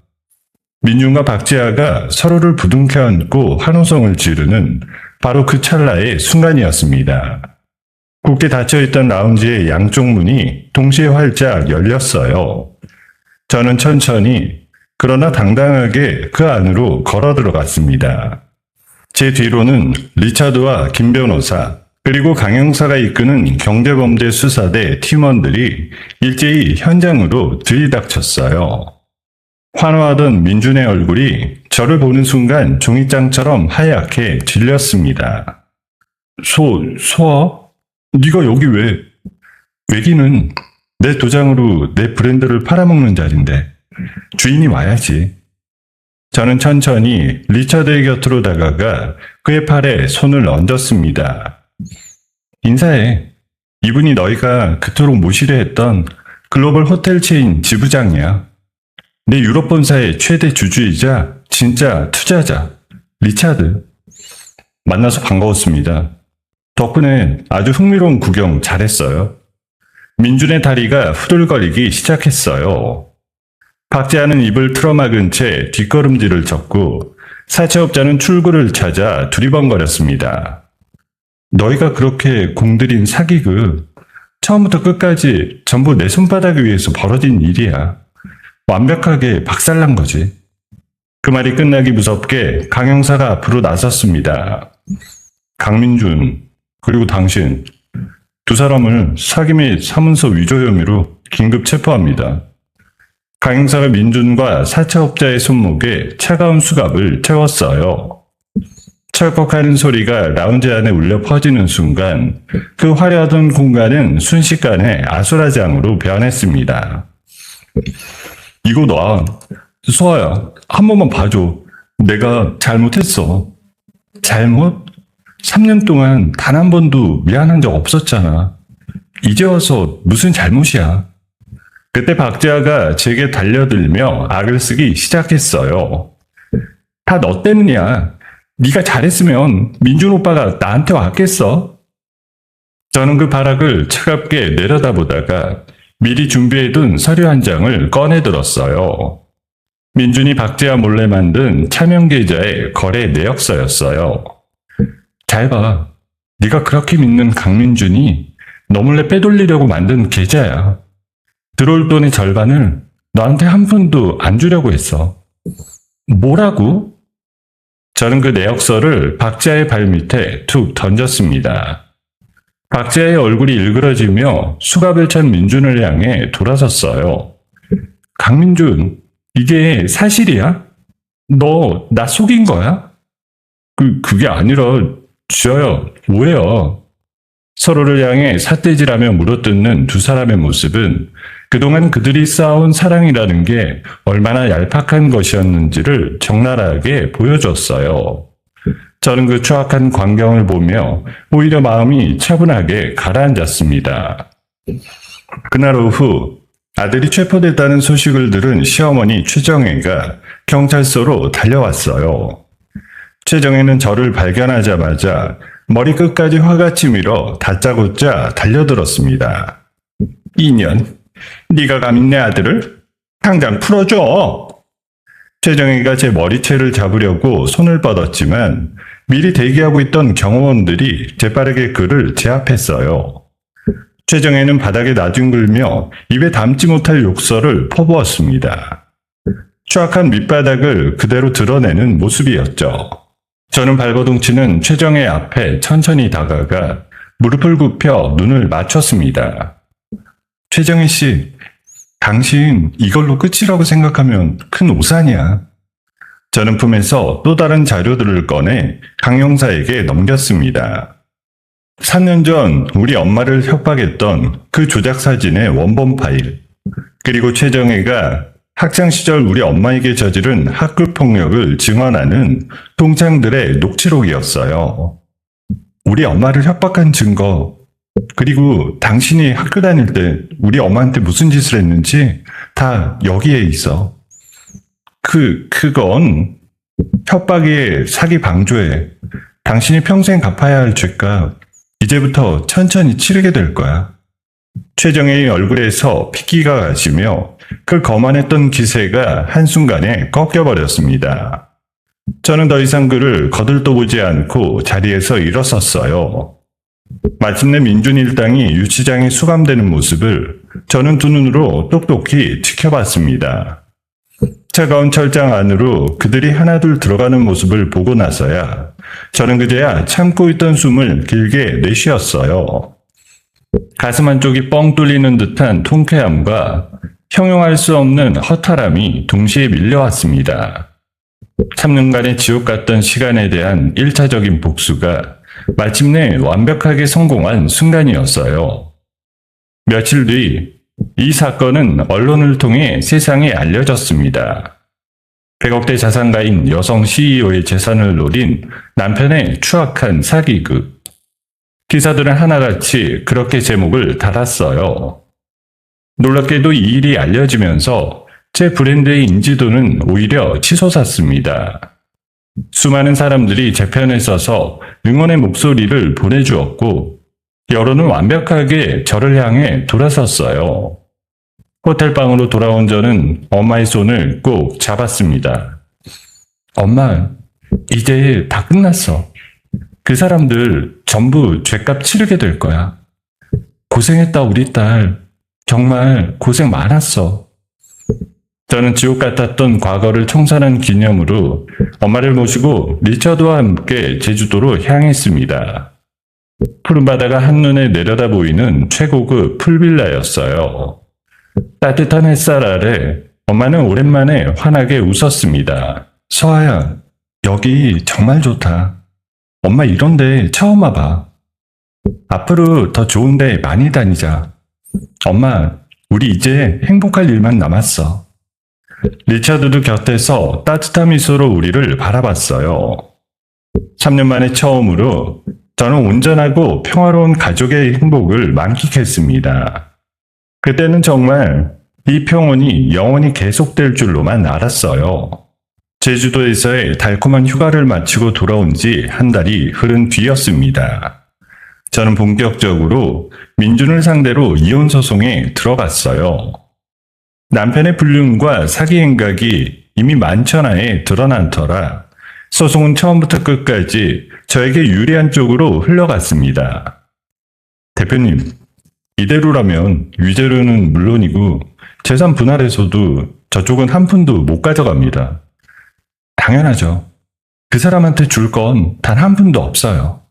민준과 박지아가 서로를 부둥켜 안고 환호성을 지르는 바로 그 찰나의 순간이었습니다. 굳게 닫혀있던 라운지의 양쪽 문이 동시에 활짝 열렸어요. 저는 천천히 그러나 당당하게 그 안으로 걸어 들어갔습니다. 제 뒤로는 리차드와 김 변호사 그리고 강 형사가 이끄는 경제범죄 수사대 팀원들이 일제히 현장으로 들이닥쳤어요. 환호하던 민준의 얼굴이 저를 보는 순간 종이장처럼 하얗게 질렸습니다. 소아? 네가 여기 왜? 외기는 내 도장으로 내 브랜드를 팔아먹는 자리인데 주인이 와야지. 저는 천천히 리차드의 곁으로 다가가 그의 팔에 손을 얹었습니다. 인사해. 이분이 너희가 그토록 모시려 했던 글로벌 호텔 체인 지부장이야. 내 유럽 본사의 최대 주주이자 진짜 투자자 리차드. 만나서 반가웠습니다. 덕분에 아주 흥미로운 구경 잘했어요. 민준의 다리가 후들거리기 시작했어요. 박지아는 입을 틀어막은 채 뒷걸음질을 쳤고 사채업자는 출구를 찾아 두리번거렸습니다. 너희가 그렇게 공들인 사기극 처음부터 끝까지 전부 내 손바닥 위에서 벌어진 일이야. 완벽하게 박살난 거지. 그 말이 끝나기 무섭게 강 형사가 앞으로 나섰습니다. 강민준 그리고 당신 두 사람을 사기 및 사문서 위조 혐의로 긴급 체포합니다. 강 형사가 민준과 사채업자의 손목에 차가운 수갑을 채웠어요. 철컥하는 소리가 라운지 안에 울려 퍼지는 순간 그 화려하던 공간은 순식간에 아수라장으로 변했습니다. 이거 놔. 소아야, 한 번만 봐줘. 내가 잘못했어. 잘못? 3년 동안 단 한 번도 미안한 적 없었잖아. 이제 와서 무슨 잘못이야. 그때 박지아가 제게 달려들며 악을 쓰기 시작했어요. 다 너 때문이야. 네가 잘했으면 민준 오빠가 나한테 왔겠어? 저는 그 발악을 차갑게 내려다보다가 미리 준비해둔 서류 한 장을 꺼내들었어요. 민준이 박지아 몰래 만든 차명 계좌의 거래 내역서였어요. 잘 봐. 네가 그렇게 믿는 강민준이 너 몰래 빼돌리려고 만든 계좌야. 들어올 돈의 절반을 너한테 한 푼도 안 주려고 했어. 뭐라고? 저는 그 내역서를 박지아의 발밑에 툭 던졌습니다. 박지아의 얼굴이 일그러지며 수갑을 찬 민준을 향해 돌아섰어요. 강민준, 이게 사실이야? 너 나 속인 거야? 그게 아니라 지아야, 뭐야? 서로를 향해 삿대질하며 물어뜯는 두 사람의 모습은 그동안 그들이 쌓아온 사랑이라는 게 얼마나 얄팍한 것이었는지를 적나라하게 보여줬어요. 저는 그 추악한 광경을 보며 오히려 마음이 차분하게 가라앉았습니다. 그날 오후 아들이 체포됐다는 소식을 들은 시어머니 최정혜가 경찰서로 달려왔어요. 최정혜는 저를 발견하자마자 머리 끝까지 화같이 밀어 다짜고짜 달려들었습니다. 이년, 네가 감히 내 아들을? 당장 풀어줘! 최정혜가 제 머리채를 잡으려고 손을 뻗었지만 미리 대기하고 있던 경호원들이 재빠르게 그를 제압했어요. 최정혜는 바닥에 나뒹굴며 입에 담지 못할 욕설을 퍼부었습니다. 추악한 밑바닥을 그대로 드러내는 모습이었죠. 저는 발버둥치는 최정혜 앞에 천천히 다가가 무릎을 굽혀 눈을 맞췄습니다. 최정혜 씨, 당신 이걸로 끝이라고 생각하면 큰 오산이야. 저는 품에서 또 다른 자료들을 꺼내 강 형사에게 넘겼습니다. 3년 전 우리 엄마를 협박했던 그 조작 사진의 원본 파일, 그리고 최정혜가 학창시절 우리 엄마에게 저지른 학교폭력을 증언하는 동창들의 녹취록이었어요. 우리 엄마를 협박한 증거, 그리고 당신이 학교 다닐 때 우리 엄마한테 무슨 짓을 했는지 다 여기에 있어. 그건 협박에 사기 방조에 당신이 평생 갚아야 할 죄값 이제부터 천천히 치르게 될 거야. 최정혜의 얼굴에서 핏기가 가시며 그 거만했던 기세가 한순간에 꺾여버렸습니다. 저는 더 이상 그를 거들떠보지 않고 자리에서 일어섰어요. 마침내 민준 일당이 유치장에 수감되는 모습을 저는 두 눈으로 똑똑히 지켜봤습니다. 차가운 철장 안으로 그들이 하나둘 들어가는 모습을 보고 나서야 저는 그제야 참고 있던 숨을 길게 내쉬었어요. 가슴 한쪽이 뻥 뚫리는 듯한 통쾌함과 형용할 수 없는 허탈함이 동시에 밀려왔습니다. 3년간의 지옥 같던 시간에 대한 1차적인 복수가 마침내 완벽하게 성공한 순간이었어요. 며칠 뒤 이 사건은 언론을 통해 세상에 알려졌습니다. 100억대 자산가인 여성 CEO의 재산을 노린 남편의 추악한 사기극. 기사들은 하나같이 그렇게 제목을 달았어요. 놀랍게도 이 일이 알려지면서 제 브랜드의 인지도는 오히려 치솟았습니다. 수많은 사람들이 제 편에 서서 응원의 목소리를 보내주었고 여론은 완벽하게 저를 향해 돌아섰어요. 호텔방으로 돌아온 저는 엄마의 손을 꼭 잡았습니다. 엄마, 이제 다 끝났어. 그 사람들 전부 죗값 치르게 될 거야. 고생했다 우리 딸. 정말 고생 많았어. 저는 지옥 같았던 과거를 청산한 기념으로 엄마를 모시고 리처드와 함께 제주도로 향했습니다. 푸른 바다가 한눈에 내려다 보이는 최고급 풀빌라였어요. 따뜻한 햇살 아래 엄마는 오랜만에 환하게 웃었습니다. 서아야, 여기 정말 좋다. 엄마 이런데 처음 와봐. 앞으로 더 좋은데 많이 다니자. 엄마, 우리 이제 행복할 일만 남았어. 리차드도 곁에서 따뜻한 미소로 우리를 바라봤어요. 3년 만에 처음으로 저는 온전하고 평화로운 가족의 행복을 만끽했습니다. 그때는 정말 이 평온이 영원히 계속될 줄로만 알았어요. 제주도에서의 달콤한 휴가를 마치고 돌아온 지 한 달이 흐른 뒤였습니다. 저는 본격적으로 민준을 상대로 이혼 소송에 들어갔어요. 남편의 불륜과 사기 행각이 이미 만천하에 드러난 터라 소송은 처음부터 끝까지 저에게 유리한 쪽으로 흘러갔습니다. 대표님, 이대로라면 위자료는 물론이고 재산 분할에서도 저쪽은 한 푼도 못 가져갑니다. 당연하죠. 그 사람한테 줄 건 단 한 푼도 없어요.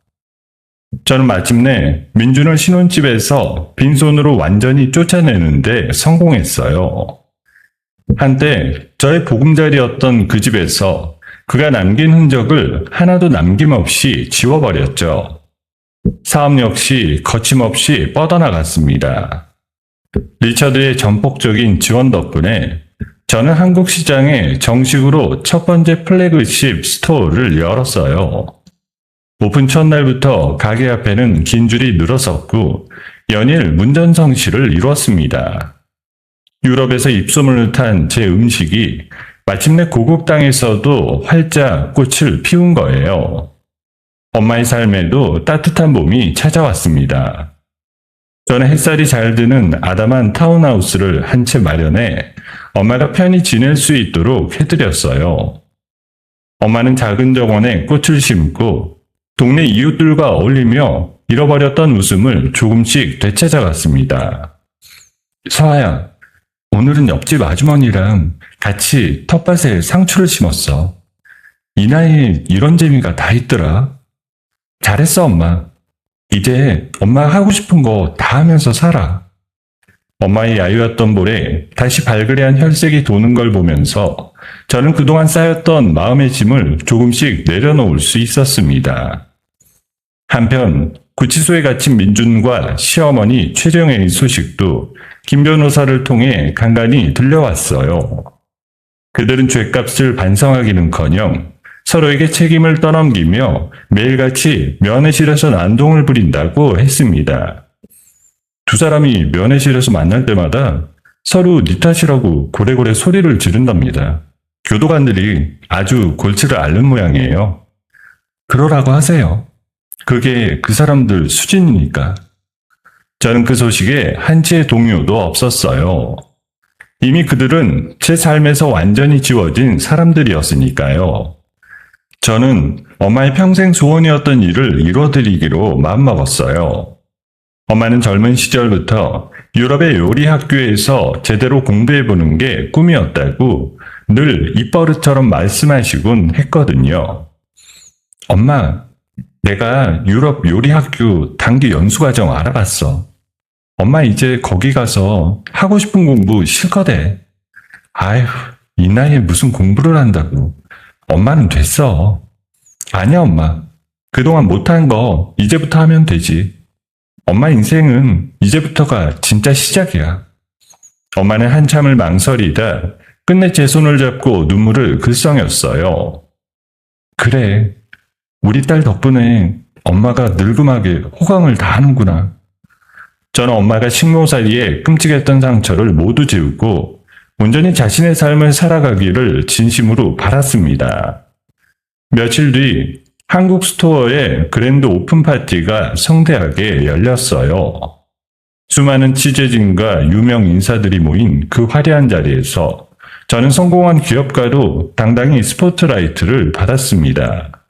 저는 마침내 민준을 신혼집에서 빈손으로 완전히 쫓아내는데 성공했어요. 한때 저의 보금자리였던 그 집에서 그가 남긴 흔적을 하나도 남김없이 지워버렸죠. 사업 역시 거침없이 뻗어나갔습니다. 리처드의 전폭적인 지원 덕분에 저는 한국 시장에 정식으로 첫 번째 플래그십 스토어를 열었어요. 오픈 첫날부터 가게 앞에는 긴 줄이 늘어섰고 연일 문전성시를 이루었습니다. 유럽에서 입소문을 탄 제 음식이 마침내 고국 땅에서도 활짝 꽃을 피운 거예요. 엄마의 삶에도 따뜻한 봄이 찾아왔습니다. 저는 햇살이 잘 드는 아담한 타운하우스를 한 채 마련해 엄마가 편히 지낼 수 있도록 해드렸어요. 엄마는 작은 정원에 꽃을 심고 동네 이웃들과 어울리며 잃어버렸던 웃음을 조금씩 되찾아갔습니다. 서아야, 오늘은 옆집 아주머니랑 같이 텃밭에 상추를 심었어. 이 나이에 이런 재미가 다 있더라. 잘했어, 엄마. 이제 엄마가 하고 싶은 거 다 하면서 살아. 엄마의 야유였던 볼에 다시 발그레한 혈색이 도는 걸 보면서 저는 그동안 쌓였던 마음의 짐을 조금씩 내려놓을 수 있었습니다. 한편 구치소에 갇힌 민준과 시어머니 최정혜의 소식도 김 변호사를 통해 간간히 들려왔어요. 그들은 죗값을 반성하기는커녕 서로에게 책임을 떠넘기며 매일같이 면회실에서 난동을 부린다고 했습니다. 두 사람이 면회실에서 만날 때마다 서로 니 탓이라고 고래고래 소리를 지른답니다. 교도관들이 아주 골치를 앓는 모양이에요. 그러라고 하세요. 그게 그 사람들 수준이니까. 저는 그 소식에 한치의 동요도 없었어요. 이미 그들은 제 삶에서 완전히 지워진 사람들이었으니까요. 저는 엄마의 평생 소원이었던 일을 이루어드리기로 마음먹었어요. 엄마는 젊은 시절부터 유럽의 요리 학교에서 제대로 공부해보는 게 꿈이었다고 늘 입버릇처럼 말씀하시곤 했거든요. 엄마, 내가 유럽 요리 학교 단기 연수과정 알아봤어. 엄마 이제 거기 가서 하고 싶은 공부 실컷 해. 아휴, 이 나이에 무슨 공부를 한다고. 엄마는 됐어. 아니야, 엄마. 그동안 못한 거 이제부터 하면 되지. 엄마 인생은 이제부터가 진짜 시작이야. 엄마는 한참을 망설이다 끝내 제 손을 잡고 눈물을 글썽였어요. 그래, 우리 딸 덕분에 엄마가 늙음하게 호강을 다 하는구나. 저는 엄마가 식모살이에 끔찍했던 상처를 모두 지우고 온전히 자신의 삶을 살아가기를 진심으로 바랐습니다. 며칠 뒤 한국 스토어의 그랜드 오픈 파티가 성대하게 열렸어요. 수많은 취재진과 유명 인사들이 모인 그 화려한 자리에서 저는 성공한 기업가로 당당히 스포트라이트를 받았습니다.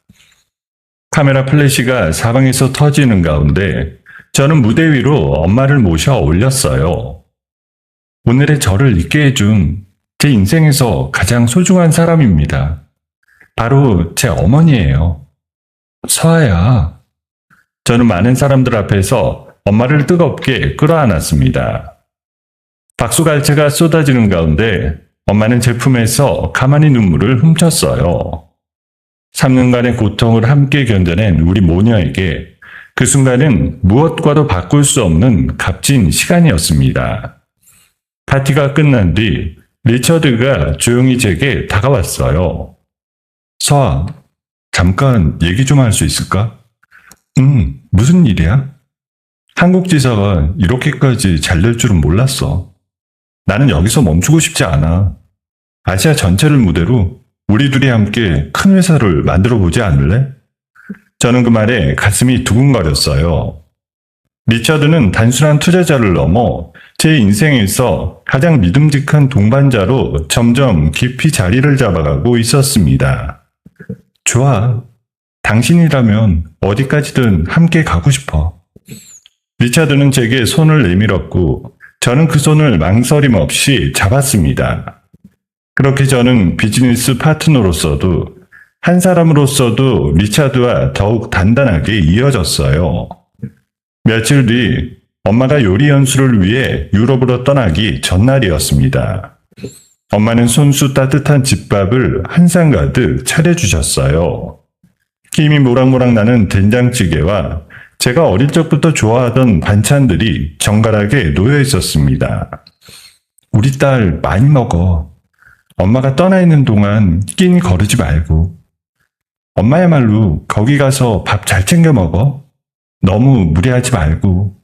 카메라 플래시가 사방에서 터지는 가운데 저는 무대 위로 엄마를 모셔 올렸어요. 오늘의 저를 있게 해준 제 인생에서 가장 소중한 사람입니다. 바로 제 어머니예요. 서아야. 저는 많은 사람들 앞에서 엄마를 뜨겁게 끌어안았습니다. 박수갈채가 쏟아지는 가운데 엄마는 제 품에서 가만히 눈물을 훔쳤어요. 3년간의 고통을 함께 견뎌낸 우리 모녀에게 그 순간은 무엇과도 바꿀 수 없는 값진 시간이었습니다. 파티가 끝난 뒤 리처드가 조용히 제게 다가왔어요. 서아, 잠깐 얘기 좀 할 수 있을까? 무슨 일이야? 한국 지사가 이렇게까지 잘 될 줄은 몰랐어. 나는 여기서 멈추고 싶지 않아. 아시아 전체를 무대로 우리 둘이 함께 큰 회사를 만들어 보지 않을래? 저는 그 말에 가슴이 두근거렸어요. 리처드는 단순한 투자자를 넘어 제 인생에서 가장 믿음직한 동반자로 점점 깊이 자리를 잡아가고 있었습니다. 좋아. 당신이라면 어디까지든 함께 가고 싶어. 리처드는 제게 손을 내밀었고 저는 그 손을 망설임 없이 잡았습니다. 그렇게 저는 비즈니스 파트너로서도 한 사람으로서도 리차드와 더욱 단단하게 이어졌어요. 며칠 뒤 엄마가 요리 연수를 위해 유럽으로 떠나기 전날이었습니다. 엄마는 손수 따뜻한 집밥을 한 상 가득 차려주셨어요. 김이 모락모락 나는 된장찌개와 제가 어릴 적부터 좋아하던 반찬들이 정갈하게 놓여 있었습니다. 우리 딸 많이 먹어. 엄마가 떠나 있는 동안 끼니 거르지 말고. 엄마야말로 거기 가서 밥 잘 챙겨 먹어. 너무 무리하지 말고.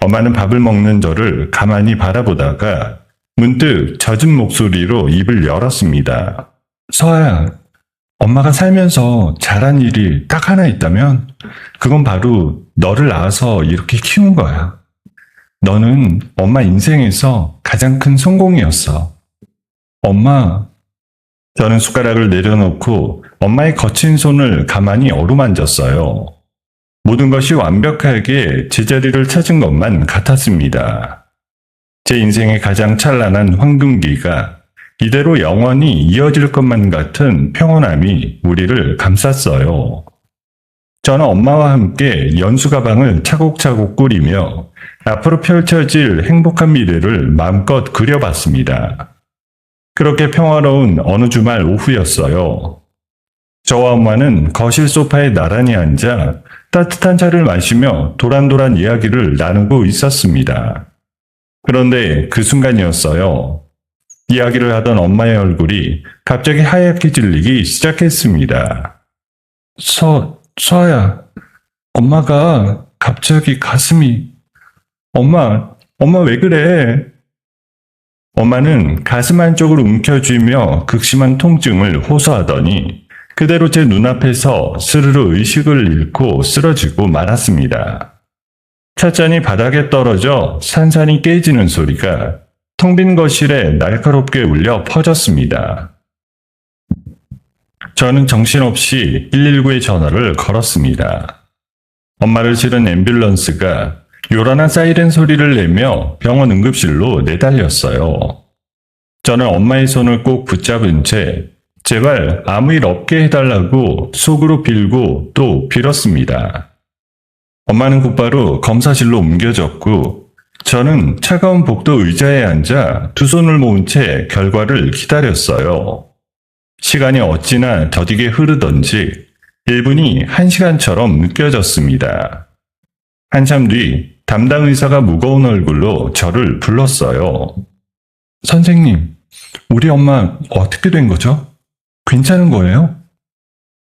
엄마는 밥을 먹는 저를 가만히 바라보다가 문득 젖은 목소리로 입을 열었습니다. 서아야, 엄마가 살면서 잘한 일이 딱 하나 있다면 그건 바로 너를 낳아서 이렇게 키운 거야. 너는 엄마 인생에서 가장 큰 성공이었어. 엄마, 저는 숟가락을 내려놓고 엄마의 거친 손을 가만히 어루만졌어요. 모든 것이 완벽하게 제자리를 찾은 것만 같았습니다. 제 인생의 가장 찬란한 황금기가 이대로 영원히 이어질 것만 같은 평온함이 우리를 감쌌어요. 저는 엄마와 함께 연수 가방을 차곡차곡 꾸리며 앞으로 펼쳐질 행복한 미래를 마음껏 그려봤습니다. 그렇게 평화로운 어느 주말 오후였어요. 저와 엄마는 거실 소파에 나란히 앉아 따뜻한 차를 마시며 도란도란 이야기를 나누고 있었습니다. 그런데 그 순간이었어요. 이야기를 하던 엄마의 얼굴이 갑자기 하얗게 질리기 시작했습니다. 서아야, 엄마가 갑자기 가슴이... 엄마 왜 그래? 엄마는 가슴 한쪽을 움켜쥐며 극심한 통증을 호소하더니 그대로 제 눈앞에서 스르르 의식을 잃고 쓰러지고 말았습니다. 찻잔이 바닥에 떨어져 산산이 깨지는 소리가 텅 빈 거실에 날카롭게 울려 퍼졌습니다. 저는 정신없이 119에 전화를 걸었습니다. 엄마를 실은 앰뷸런스가 요란한 사이렌 소리를 내며 병원 응급실로 내달렸어요. 저는 엄마의 손을 꼭 붙잡은 채 제발 아무 일 없게 해달라고 속으로 빌고 또 빌었습니다. 엄마는 곧바로 검사실로 옮겨졌고 저는 차가운 복도 의자에 앉아 두 손을 모은 채 결과를 기다렸어요. 시간이 어찌나 더디게 흐르던지 1분이 1시간처럼 느껴졌습니다. 한참 뒤 담당 의사가 무거운 얼굴로 저를 불렀어요. 선생님, 우리 엄마 어떻게 된 거죠? 괜찮은 거예요?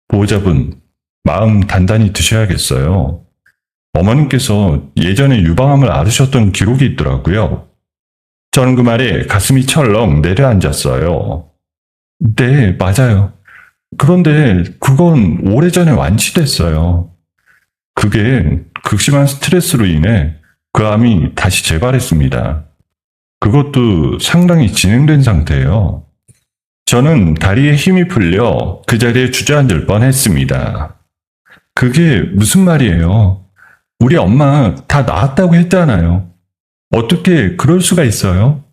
보호자분, 마음 단단히 드셔야겠어요. 어머님께서 예전에 유방암을 앓으셨던 기록이 있더라고요. 저는 그 말에 가슴이 철렁 내려앉았어요. 네, 맞아요. 그런데 그건 오래전에 완치됐어요. 그게 극심한 스트레스로 인해 그 암이 다시 재발했습니다. 그것도 상당히 진행된 상태예요. 저는 다리에 힘이 풀려 그 자리에 주저앉을 뻔했습니다. 그게 무슨 말이에요? 우리 엄마 다 나았다고 했잖아요. 어떻게 그럴 수가 있어요?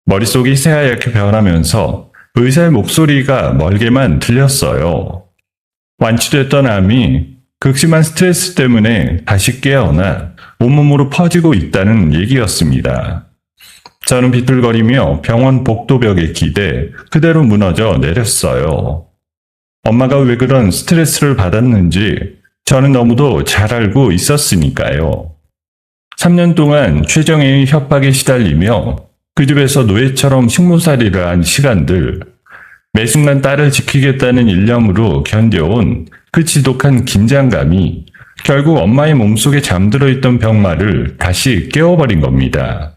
머릿속이 새하얗게 변하면서 의사의 목소리가 멀게만 들렸어요. 완치됐던 암이 극심한 스트레스 때문에 다시 깨어나 온몸으로 퍼지고 있다는 얘기였습니다. 저는 비틀거리며 병원 복도벽에 기대 그대로 무너져 내렸어요. 엄마가 왜 그런 스트레스를 받았는지 저는 너무도 잘 알고 있었으니까요. 3년 동안 최정혜의 협박에 시달리며 그 집에서 노예처럼 식모살이를 한 시간들, 매 순간 딸을 지키겠다는 일념으로 견뎌온 그 지독한 긴장감이 결국 엄마의 몸속에 잠들어 있던 병마를 다시 깨워버린 겁니다.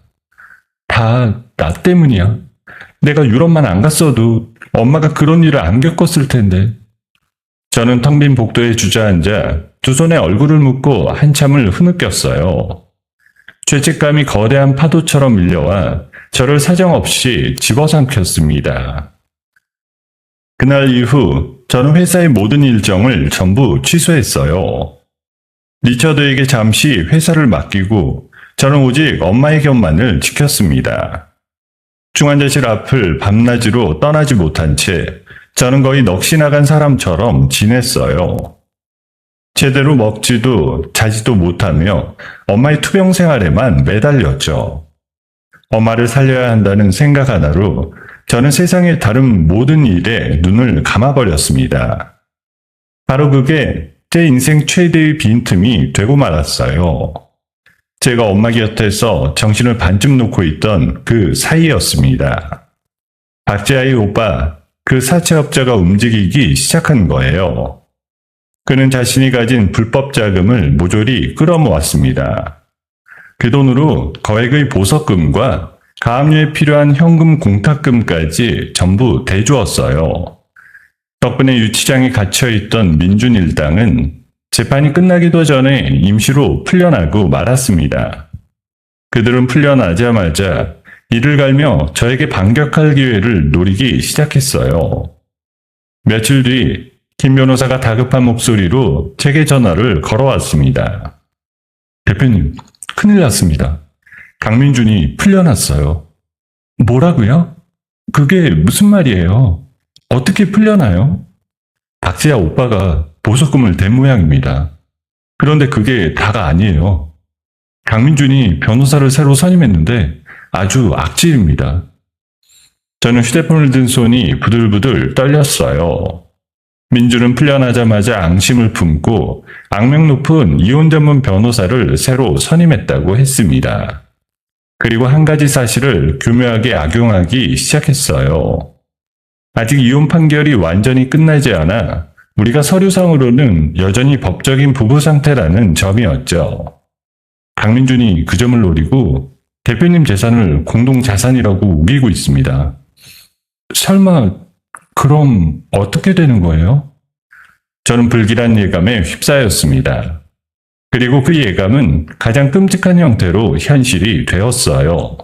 다 나 때문이야. 내가 유럽만 안 갔어도 엄마가 그런 일을 안 겪었을 텐데. 저는 텅 빈 복도에 주저앉아 두 손에 얼굴을 묶고 한참을 흐느꼈어요. 죄책감이 거대한 파도처럼 밀려와 저를 사정없이 집어삼켰습니다. 그날 이후 저는 회사의 모든 일정을 전부 취소했어요. 리처드에게 잠시 회사를 맡기고 저는 오직 엄마의 곁만을 지켰습니다. 중환자실 앞을 밤낮으로 떠나지 못한 채 저는 거의 넋이 나간 사람처럼 지냈어요. 제대로 먹지도 자지도 못하며 엄마의 투병 생활에만 매달렸죠. 엄마를 살려야 한다는 생각 하나로 저는 세상의 다른 모든 일에 눈을 감아버렸습니다. 바로 그게 제 인생 최대의 빈틈이 되고 말았어요. 제가 엄마 곁에서 정신을 반쯤 놓고 있던 그 사이였습니다. 박재하의 오빠, 그 사채업자가 움직이기 시작한 거예요. 그는 자신이 가진 불법 자금을 모조리 끌어모았습니다. 그 돈으로 거액의 보석금과 가압류에 필요한 현금 공탁금까지 전부 대주었어요. 덕분에 유치장에 갇혀있던 민준일당은 재판이 끝나기도 전에 임시로 풀려나고 말았습니다. 그들은 풀려나자마자 이를 갈며 저에게 반격할 기회를 노리기 시작했어요. 며칠 뒤 김 변호사가 다급한 목소리로 제게 전화를 걸어왔습니다. 대표님, 큰일 났습니다. 강민준이 풀려났어요. 뭐라고요? 그게 무슨 말이에요? 어떻게 풀려나요? 박재하 오빠가 보석금을 댄 모양입니다. 그런데 그게 다가 아니에요. 강민준이 변호사를 새로 선임했는데 아주 악질입니다. 저는 휴대폰을 든 손이 부들부들 떨렸어요. 민준은 풀려나자마자 앙심을 품고 악명 높은 이혼 전문 변호사를 새로 선임했다고 했습니다. 그리고 한 가지 사실을 교묘하게 악용하기 시작했어요. 아직 이혼 판결이 완전히 끝나지 않아 우리가 서류상으로는 여전히 법적인 부부 상태라는 점이었죠. 강민준이 그 점을 노리고 대표님 재산을 공동자산이라고 우기고 있습니다. 설마 그럼 어떻게 되는 거예요? 저는 불길한 예감에 휩싸였습니다. 그리고 그 예감은 가장 끔찍한 형태로 현실이 되었어요.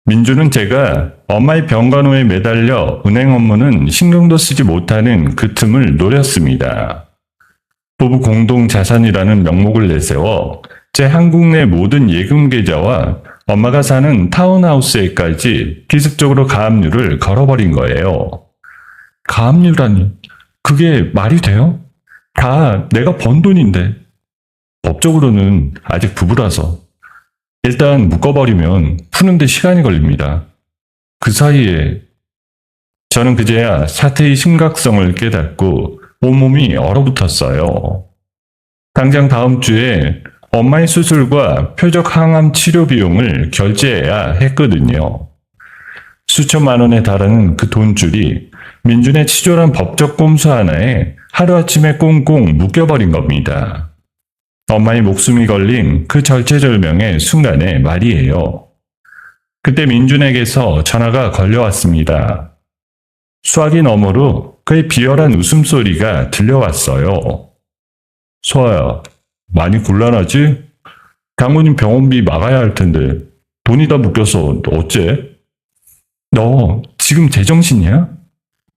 민주는 제가 엄마의 병간호에 매달려 은행 업무는 신경도 쓰지 못하는 그 틈을 노렸습니다. 부부 공동자산이라는 명목을 내세워 제 한국 내 모든 예금 계좌와 엄마가 사는 타운하우스에까지 기습적으로 가압류를 걸어버린 거예요. 가압류라니, 그게 말이 돼요? 다 내가 번 돈인데. 법적으로는 아직 부부라서. 일단 묶어버리면 푸는데 시간이 걸립니다. 그 사이에 저는 그제야 사태의 심각성을 깨닫고 온몸이 얼어붙었어요. 당장 다음 주에 엄마의 수술과 표적 항암 치료 비용을 결제해야 했거든요. 수천만 원에 달하는 그 돈줄이 민준의 치졸한 법적 꼼수 하나에 하루아침에 꽁꽁 묶여버린 겁니다. 엄마의 목숨이 걸린 그 절체절명의 순간의 말이에요. 그때 민준에게서 전화가 걸려왔습니다. 수화기 너머로 그의 비열한 웃음소리가 들려왔어요. 소아야, 많이 곤란하지? 장모님 병원비 막아야 할 텐데 돈이 다 묶여서 어째? 너 지금 제정신이야?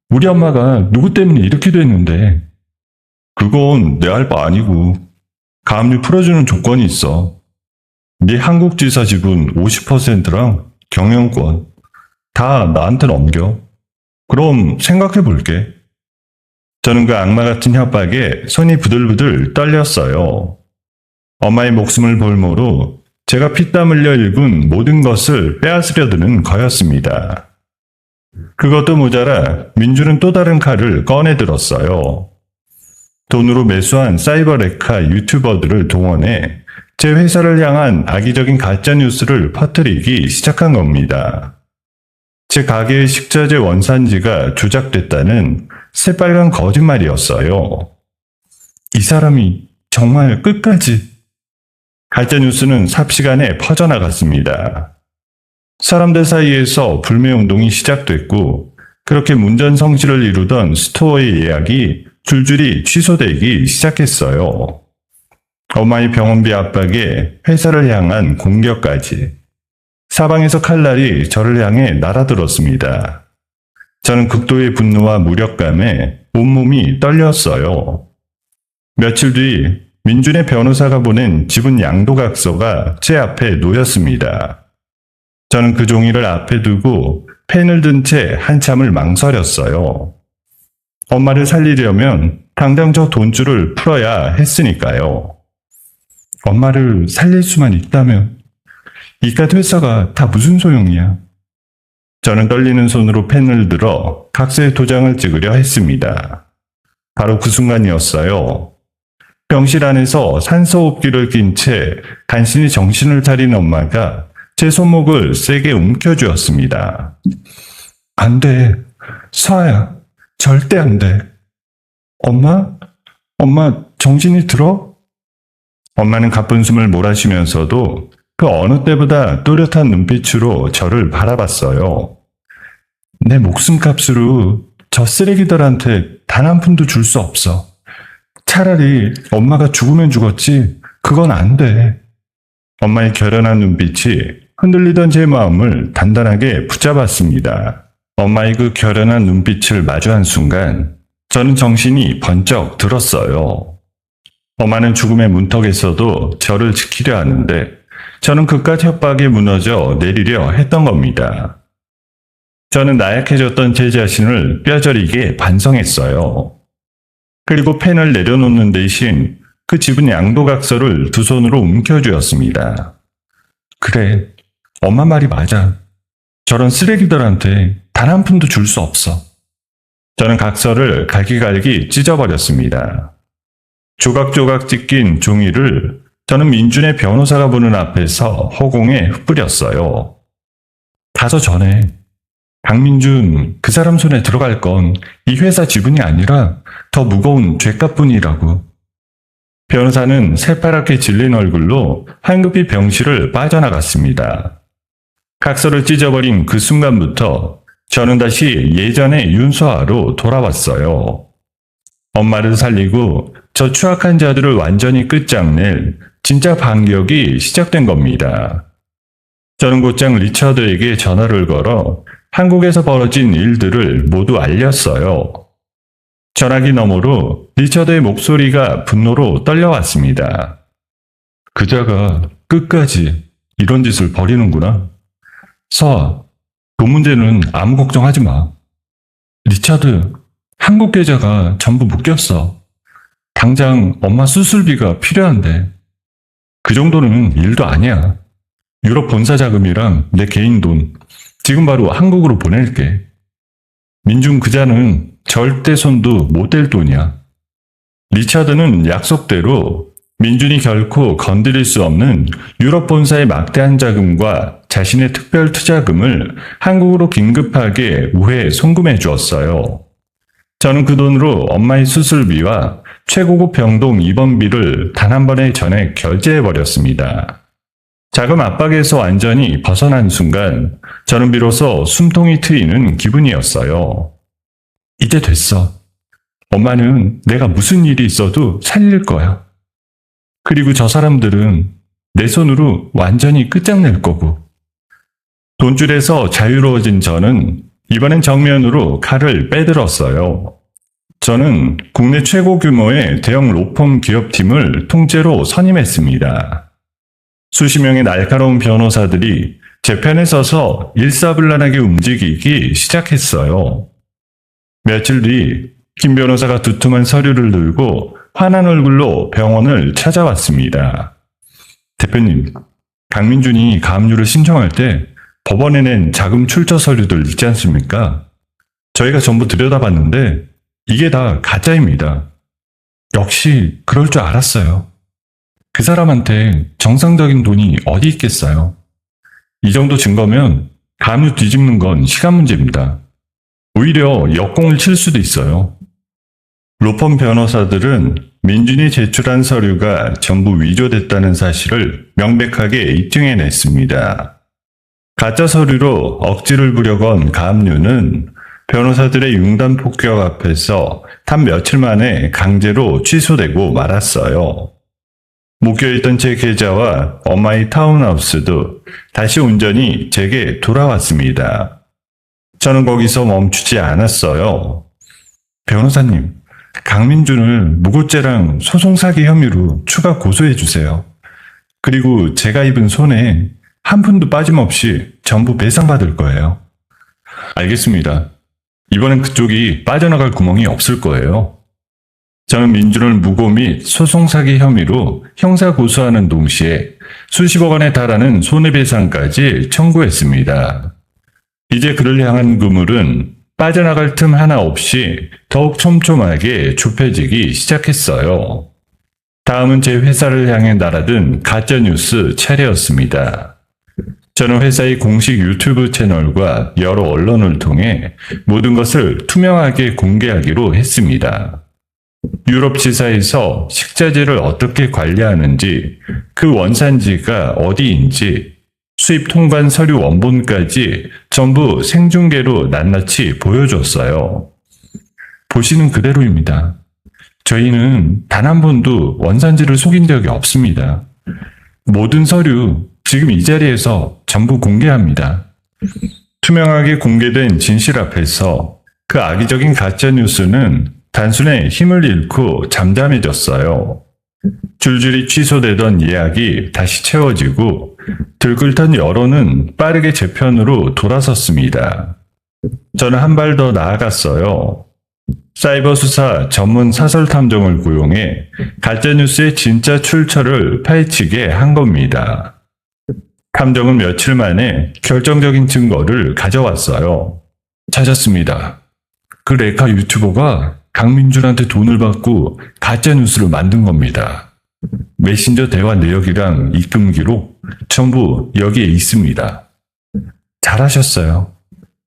우리 엄마가 누구 때문에 이렇게 됐는데. 그건 내 할 바 아니고 가압류 풀어주는 조건이 있어. 네 한국지사 지분 50%랑 경영권 다 나한테 넘겨. 그럼 생각해 볼게. 저는 그 악마 같은 협박에 손이 부들부들 떨렸어요. 엄마의 목숨을 볼모로 제가 피땀 흘려 일군 모든 것을 빼앗으려 드는 거였습니다. 그것도 모자라 민주는 또 다른 칼을 꺼내들었어요. 돈으로 매수한 사이버 레카 유튜버들을 동원해 제 회사를 향한 악의적인 가짜뉴스를 퍼뜨리기 시작한 겁니다. 제 가게의 식자재 원산지가 조작됐다는 새빨간 거짓말이었어요. 이 사람이 정말 끝까지. 가짜뉴스는 삽시간에 퍼져나갔습니다. 사람들 사이에서 불매운동이 시작됐고 그렇게 문전성시를 이루던 스토어의 예약이 줄줄이 취소되기 시작했어요. 엄마의 병원비 압박에 회사를 향한 공격까지. 사방에서 칼날이 저를 향해 날아들었습니다. 저는 극도의 분노와 무력감에 온몸이 떨렸어요. 며칠 뒤 민준의 변호사가 보낸 지분 양도각서가 제 앞에 놓였습니다. 저는 그 종이를 앞에 두고 펜을 든 채 한참을 망설였어요. 엄마를 살리려면 당장 저 돈줄을 풀어야 했으니까요. 엄마를 살릴 수만 있다면 이깟 회사가 다 무슨 소용이야. 저는 떨리는 손으로 펜을 들어 각서에 도장을 찍으려 했습니다. 바로 그 순간이었어요. 병실 안에서 산소호흡기를 낀 채 간신히 정신을 차린 엄마가 제 손목을 세게 움켜쥐었습니다. 안 돼. 서아야. 절대 안 돼. 엄마? 엄마 정신이 들어? 엄마는 가쁜 숨을 몰아쉬면서도 그 어느 때보다 또렷한 눈빛으로 저를 바라봤어요. 내 목숨값으로 저 쓰레기들한테 단 한 푼도 줄 수 없어. 차라리 엄마가 죽으면 죽었지 그건 안 돼. 엄마의 결연한 눈빛이 흔들리던 제 마음을 단단하게 붙잡았습니다. 엄마의 그 결연한 눈빛을 마주한 순간 저는 정신이 번쩍 들었어요. 엄마는 죽음의 문턱에서도 저를 지키려 하는데 저는 그깟 협박에 무너져 내리려 했던 겁니다. 저는 나약해졌던 제 자신을 뼈저리게 반성했어요. 그리고 펜을 내려놓는 대신 그 지분 양도각서를 두 손으로 움켜쥐었습니다. 그래, 엄마 말이 맞아. 저런 쓰레기들한테 단 한 푼도 줄 수 없어. 저는 각서를 갈기갈기 찢어버렸습니다. 조각조각 찢긴 종이를 저는 민준의 변호사가 보는 앞에서 허공에 흩뿌렸어요. 가서 전해. 강민준, 그 사람 손에 들어갈 건 이 회사 지분이 아니라 더 무거운 죗값뿐이라고. 변호사는 새파랗게 질린 얼굴로 황급히 병실을 빠져나갔습니다. 각서를 찢어버린 그 순간부터 저는 다시 예전의 윤서아로 돌아왔어요. 엄마를 살리고 저 추악한 자들을 완전히 끝장낼 진짜 반격이 시작된 겁니다. 저는 곧장 리처드에게 전화를 걸어 한국에서 벌어진 일들을 모두 알렸어요. 전화기 너머로 리처드의 목소리가 분노로 떨려왔습니다. 그자가 끝까지 이런 짓을 벌이는구나. 서아, 돈 문제는 아무 걱정하지 마. 리차드, 한국 계좌가 전부 묶였어. 당장 엄마 수술비가 필요한데. 그 정도는 일도 아니야. 유럽 본사 자금이랑 내 개인 돈 지금 바로 한국으로 보낼게. 민중 그자는 절대 손도 못 댈 돈이야. 리차드는 약속대로 민준이 결코 건드릴 수 없는 유럽 본사의 막대한 자금과 자신의 특별 투자금을 한국으로 긴급하게 우회 송금해 주었어요. 저는 그 돈으로 엄마의 수술비와 최고급 병동 입원비를 단 한 번에 전액 결제해 버렸습니다. 자금 압박에서 완전히 벗어난 순간 저는 비로소 숨통이 트이는 기분이었어요. 이제 됐어. 엄마는 내가 무슨 일이 있어도 살릴 거야. 그리고 저 사람들은 내 손으로 완전히 끝장낼 거고. 돈줄에서 자유로워진 저는 이번엔 정면으로 칼을 빼들었어요. 저는 국내 최고 규모의 대형 로펌 기업팀을 통째로 선임했습니다. 수십 명의 날카로운 변호사들이 제 편에 서서 일사불란하게 움직이기 시작했어요. 며칠 뒤 김 변호사가 두툼한 서류를 들고 환한 얼굴로 병원을 찾아왔습니다. 대표님, 강민준이 가압류를 신청할 때 법원에 낸 자금 출처 서류들 있지 않습니까? 저희가 전부 들여다봤는데 이게 다 가짜입니다. 역시 그럴 줄 알았어요. 그 사람한테 정상적인 돈이 어디 있겠어요. 이 정도 증거면 가압류 뒤집는 건 시간 문제입니다. 오히려 역공을 칠 수도 있어요. 로펌 변호사들은 민준이 제출한 서류가 전부 위조됐다는 사실을 명백하게 입증해냈습니다. 가짜 서류로 억지를 부려건 가압류는 변호사들의 융단 폭격 앞에서 단 며칠 만에 강제로 취소되고 말았어요. 묶여있던 제 계좌와 엄마의 타운하우스도 다시 온전히 제게 돌아왔습니다. 저는 거기서 멈추지 않았어요. 변호사님, 강민준을 무고죄랑 소송사기 혐의로 추가 고소해주세요. 그리고 제가 입은 손에 한 푼도 빠짐없이 전부 배상받을 거예요. 알겠습니다. 이번엔 그쪽이 빠져나갈 구멍이 없을 거예요. 저는 민준을 무고 및 소송사기 혐의로 형사 고소하는 동시에 수십억 원에 달하는 손해배상까지 청구했습니다. 이제 그를 향한 그물은 빠져나갈 틈 하나 없이 더욱 촘촘하게 좁혀지기 시작했어요. 다음은 제 회사를 향해 날아든 가짜뉴스 차례였습니다. 저는 회사의 공식 유튜브 채널과 여러 언론을 통해 모든 것을 투명하게 공개하기로 했습니다. 유럽 지사에서 식자재를 어떻게 관리하는지, 그 원산지가 어디인지, 수입 통관 서류 원본까지 전부 생중계로 낱낱이 보여줬어요. 보시는 그대로입니다. 저희는 단 한 번도 원산지를 속인 적이 없습니다. 모든 서류 지금 이 자리에서 전부 공개합니다. 투명하게 공개된 진실 앞에서 그 악의적인 가짜뉴스는 단순히 힘을 잃고 잠잠해졌어요. 줄줄이 취소되던 예약이 다시 채워지고 들끓던 여론은 빠르게 제 편으로 돌아섰습니다. 저는 한 발 더 나아갔어요. 사이버 수사 전문 사설 탐정을 고용해 가짜뉴스의 진짜 출처를 파헤치게 한 겁니다. 탐정은 며칠 만에 결정적인 증거를 가져왔어요. 찾았습니다. 그 레카 유튜버가 강민준한테 돈을 받고 가짜뉴스를 만든 겁니다. 메신저 대화 내역이랑 입금 기록 전부 여기에 있습니다. 잘하셨어요.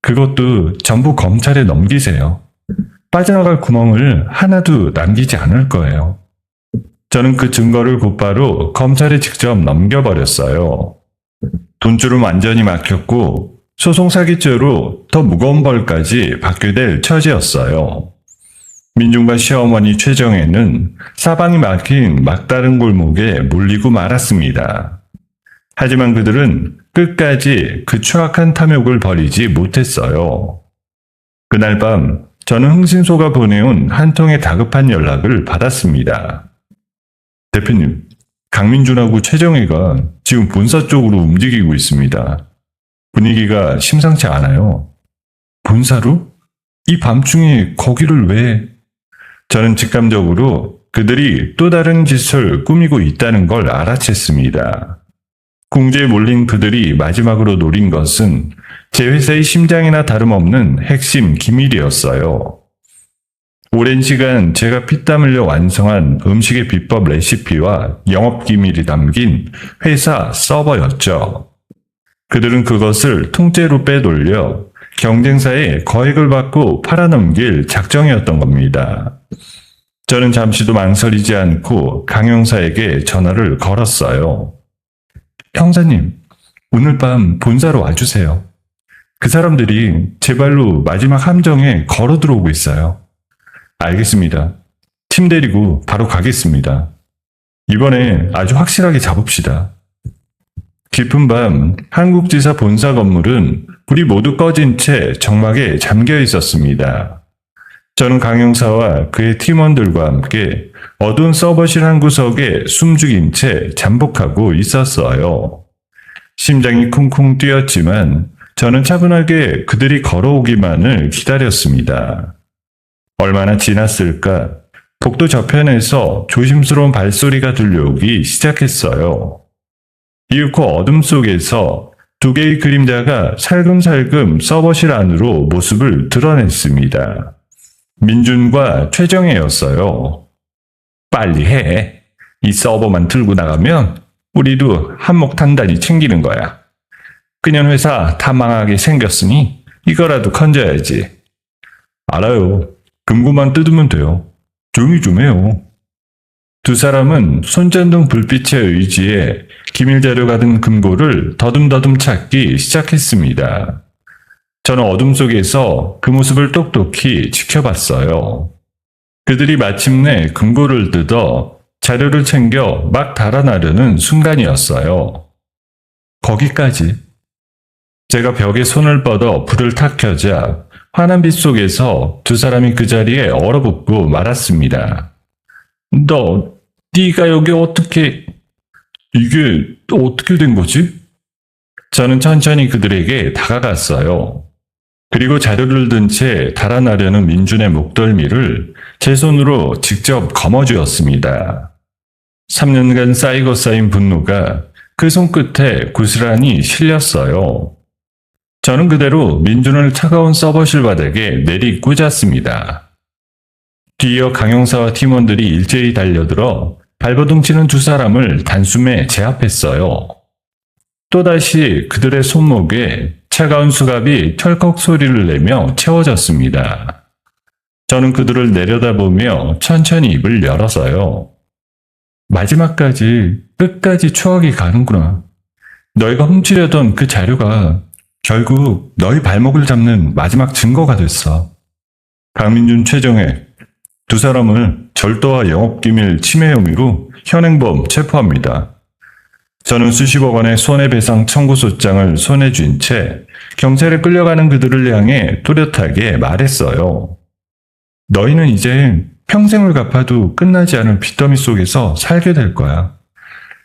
그것도 전부 검찰에 넘기세요. 빠져나갈 구멍을 하나도 남기지 않을 거예요. 저는 그 증거를 곧바로 검찰에 직접 넘겨버렸어요. 돈줄은 완전히 막혔고 소송 사기죄로 더 무거운 벌까지 받게 될 처지였어요. 민준과 시어머니 최정혜는 사방이 막힌 막다른 골목에 몰리고 말았습니다. 하지만 그들은 끝까지 그 추악한 탐욕을 버리지 못했어요. 그날 밤 저는 흥신소가 보내온 한 통의 다급한 연락을 받았습니다. 대표님, 강민준하고 최정혜가 지금 본사 쪽으로 움직이고 있습니다. 분위기가 심상치 않아요. 본사로? 이 밤중에 거기를 왜? 저는 직감적으로 그들이 또 다른 짓을 꾸미고 있다는 걸 알아챘습니다. 궁지에 몰린 그들이 마지막으로 노린 것은 제 회사의 심장이나 다름없는 핵심 기밀이었어요. 오랜 시간 제가 피땀 흘려 완성한 음식의 비법 레시피와 영업 기밀이 담긴 회사 서버였죠. 그들은 그것을 통째로 빼돌려 경쟁사에 거액을 받고 팔아넘길 작정이었던 겁니다. 저는 잠시도 망설이지 않고 강 형사에게 전화를 걸었어요. 형사님, 오늘 밤 본사로 와주세요. 그 사람들이 제 발로 마지막 함정에 걸어 들어오고 있어요. 알겠습니다. 팀 데리고 바로 가겠습니다. 이번에 아주 확실하게 잡읍시다. 깊은 밤 한국지사 본사 건물은 불이 모두 꺼진 채 정막에 잠겨 있었습니다. 저는 강 형사와 그의 팀원들과 함께 어두운 서버실 한 구석에 숨죽인 채 잠복하고 있었어요. 심장이 쿵쿵 뛰었지만 저는 차분하게 그들이 걸어오기만을 기다렸습니다. 얼마나 지났을까? 복도 저편에서 조심스러운 발소리가 들려오기 시작했어요. 이윽고 어둠 속에서 두 개의 그림자가 살금살금 서버실 안으로 모습을 드러냈습니다. 민준과 최정혜였어요. 빨리 해. 이 서버만 들고 나가면 우리도 한몫 단단히 챙기는 거야. 그년 회사 다 망하게 생겼으니 이거라도 건져야지. 알아요. 금고만 뜯으면 돼요. 조용히 좀 해요. 두 사람은 손전등 불빛의 의지에 기밀 자료가 든 금고를 더듬더듬 찾기 시작했습니다. 저는 어둠 속에서 그 모습을 똑똑히 지켜봤어요. 그들이 마침내 금고를 뜯어 자료를 챙겨 막 달아나려는 순간이었어요. 거기까지. 제가 벽에 손을 뻗어 불을 탁 켜자 환한 빛 속에서 두 사람이 그 자리에 얼어붙고 말았습니다. 네가 여기 어떻게... 이게 또 어떻게 된 거지? 저는 천천히 그들에게 다가갔어요. 그리고 자료를 든 채 달아나려는 민준의 목덜미를 제 손으로 직접 거머쥐었습니다. 3년간 쌓이고 쌓인 분노가 그 손끝에 고스란히 실렸어요. 저는 그대로 민준을 차가운 서버실 바닥에 내리꽂았습니다. 뒤이어 강 형사와 팀원들이 일제히 달려들어 발버둥 치는 두 사람을 단숨에 제압했어요. 또다시 그들의 손목에 차가운 수갑이 털컥 소리를 내며 채워졌습니다. 저는 그들을 내려다보며 천천히 입을 열어서요. 마지막까지 끝까지 추억이 가는구나. 너희가 훔치려던 그 자료가 결국 너희 발목을 잡는 마지막 증거가 됐어. 강민준, 최정혜 두 사람을 절도와 영업기밀 침해 혐의로 현행범 체포합니다. 저는 수십억 원의 손해배상 청구소장을 손에 쥔 채 경찰에 끌려가는 그들을 향해 또렷하게 말했어요. 너희는 이제 평생을 갚아도 끝나지 않을 빚더미 속에서 살게 될 거야.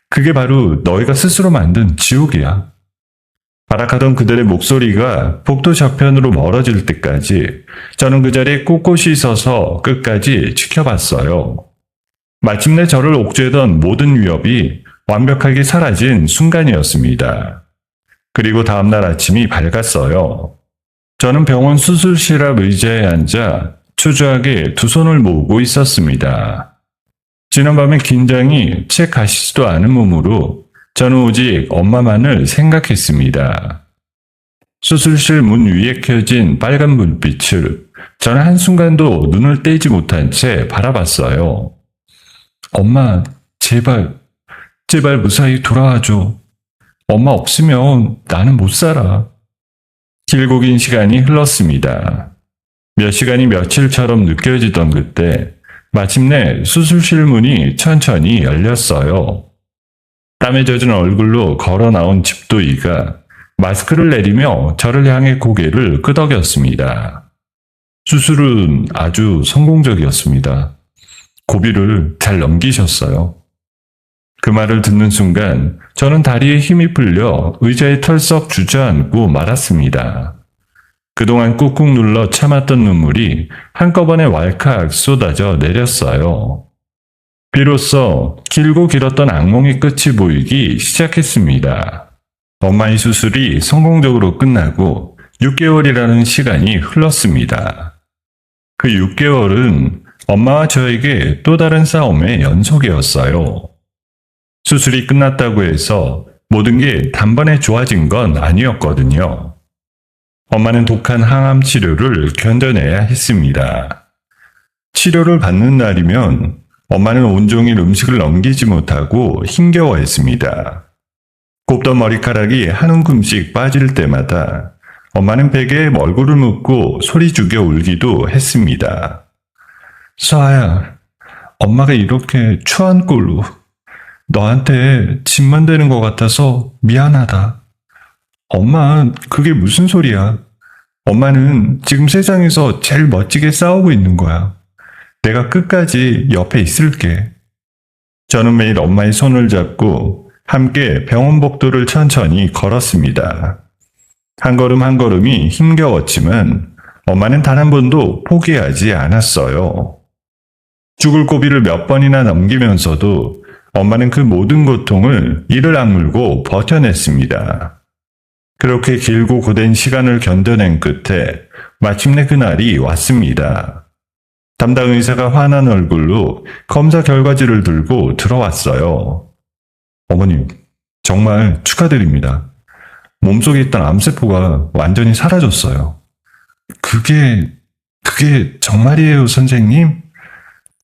그게 바로 너희가 스스로 만든 지옥이야. 발악하던 그들의 목소리가 복도 저편으로 멀어질 때까지 저는 그 자리에 꼿꼿이 서서 끝까지 지켜봤어요. 마침내 저를 옥죄던 모든 위협이 완벽하게 사라진 순간이었습니다. 그리고 다음날 아침이 밝았어요. 저는 병원 수술실 앞 의자에 앉아 초조하게 두 손을 모으고 있었습니다. 지난밤의 긴장이 채 가시지도 않은 몸으로 저는 오직 엄마만을 생각했습니다. 수술실 문 위에 켜진 빨간 불빛을 저는 한순간도 눈을 떼지 못한 채 바라봤어요. 엄마, 제발 무사히 돌아와줘. 엄마 없으면 나는 못 살아. 길고 긴 시간이 흘렀습니다. 몇 시간이 며칠처럼 느껴지던 그때 마침내 수술실 문이 천천히 열렸어요. 땀에 젖은 얼굴로 걸어 나온 집도이가 마스크를 내리며 저를 향해 고개를 끄덕였습니다. 수술은 아주 성공적이었습니다. 고비를 잘 넘기셨어요. 그 말을 듣는 순간 저는 다리에 힘이 풀려 의자에 털썩 주저앉고 말았습니다. 그동안 꾹꾹 눌러 참았던 눈물이 한꺼번에 왈칵 쏟아져 내렸어요. 비로소 길고 길었던 악몽의 끝이 보이기 시작했습니다. 엄마의 수술이 성공적으로 끝나고 6개월이라는 시간이 흘렀습니다. 그 6개월은 엄마와 저에게 또 다른 싸움의 연속이었어요. 수술이 끝났다고 해서 모든 게 단번에 좋아진 건 아니었거든요. 엄마는 독한 항암 치료를 견뎌내야 했습니다. 치료를 받는 날이면 엄마는 온종일 음식을 넘기지 못하고 힘겨워했습니다. 곱던 머리카락이 한 움큼씩 빠질 때마다 엄마는 베개에 얼굴을 묻고 소리 죽여 울기도 했습니다. 수아야, 엄마가 이렇게 추한 꼴로 너한테 짐만 되는 것 같아서 미안하다. 엄마, 그게 무슨 소리야? 엄마는 지금 세상에서 제일 멋지게 싸우고 있는 거야. 내가 끝까지 옆에 있을게. 저는 매일 엄마의 손을 잡고 함께 병원 복도를 천천히 걸었습니다. 한 걸음 한 걸음이 힘겨웠지만 엄마는 단 한 번도 포기하지 않았어요. 죽을 고비를 몇 번이나 넘기면서도 엄마는 그 모든 고통을 이를 악물고 버텨냈습니다. 그렇게 길고 고된 시간을 견뎌낸 끝에 마침내 그날이 왔습니다. 담당 의사가 환한 얼굴로 검사 결과지를 들고 들어왔어요. 어머님, 정말 축하드립니다. 몸속에 있던 암세포가 완전히 사라졌어요. 그게 정말이에요, 선생님?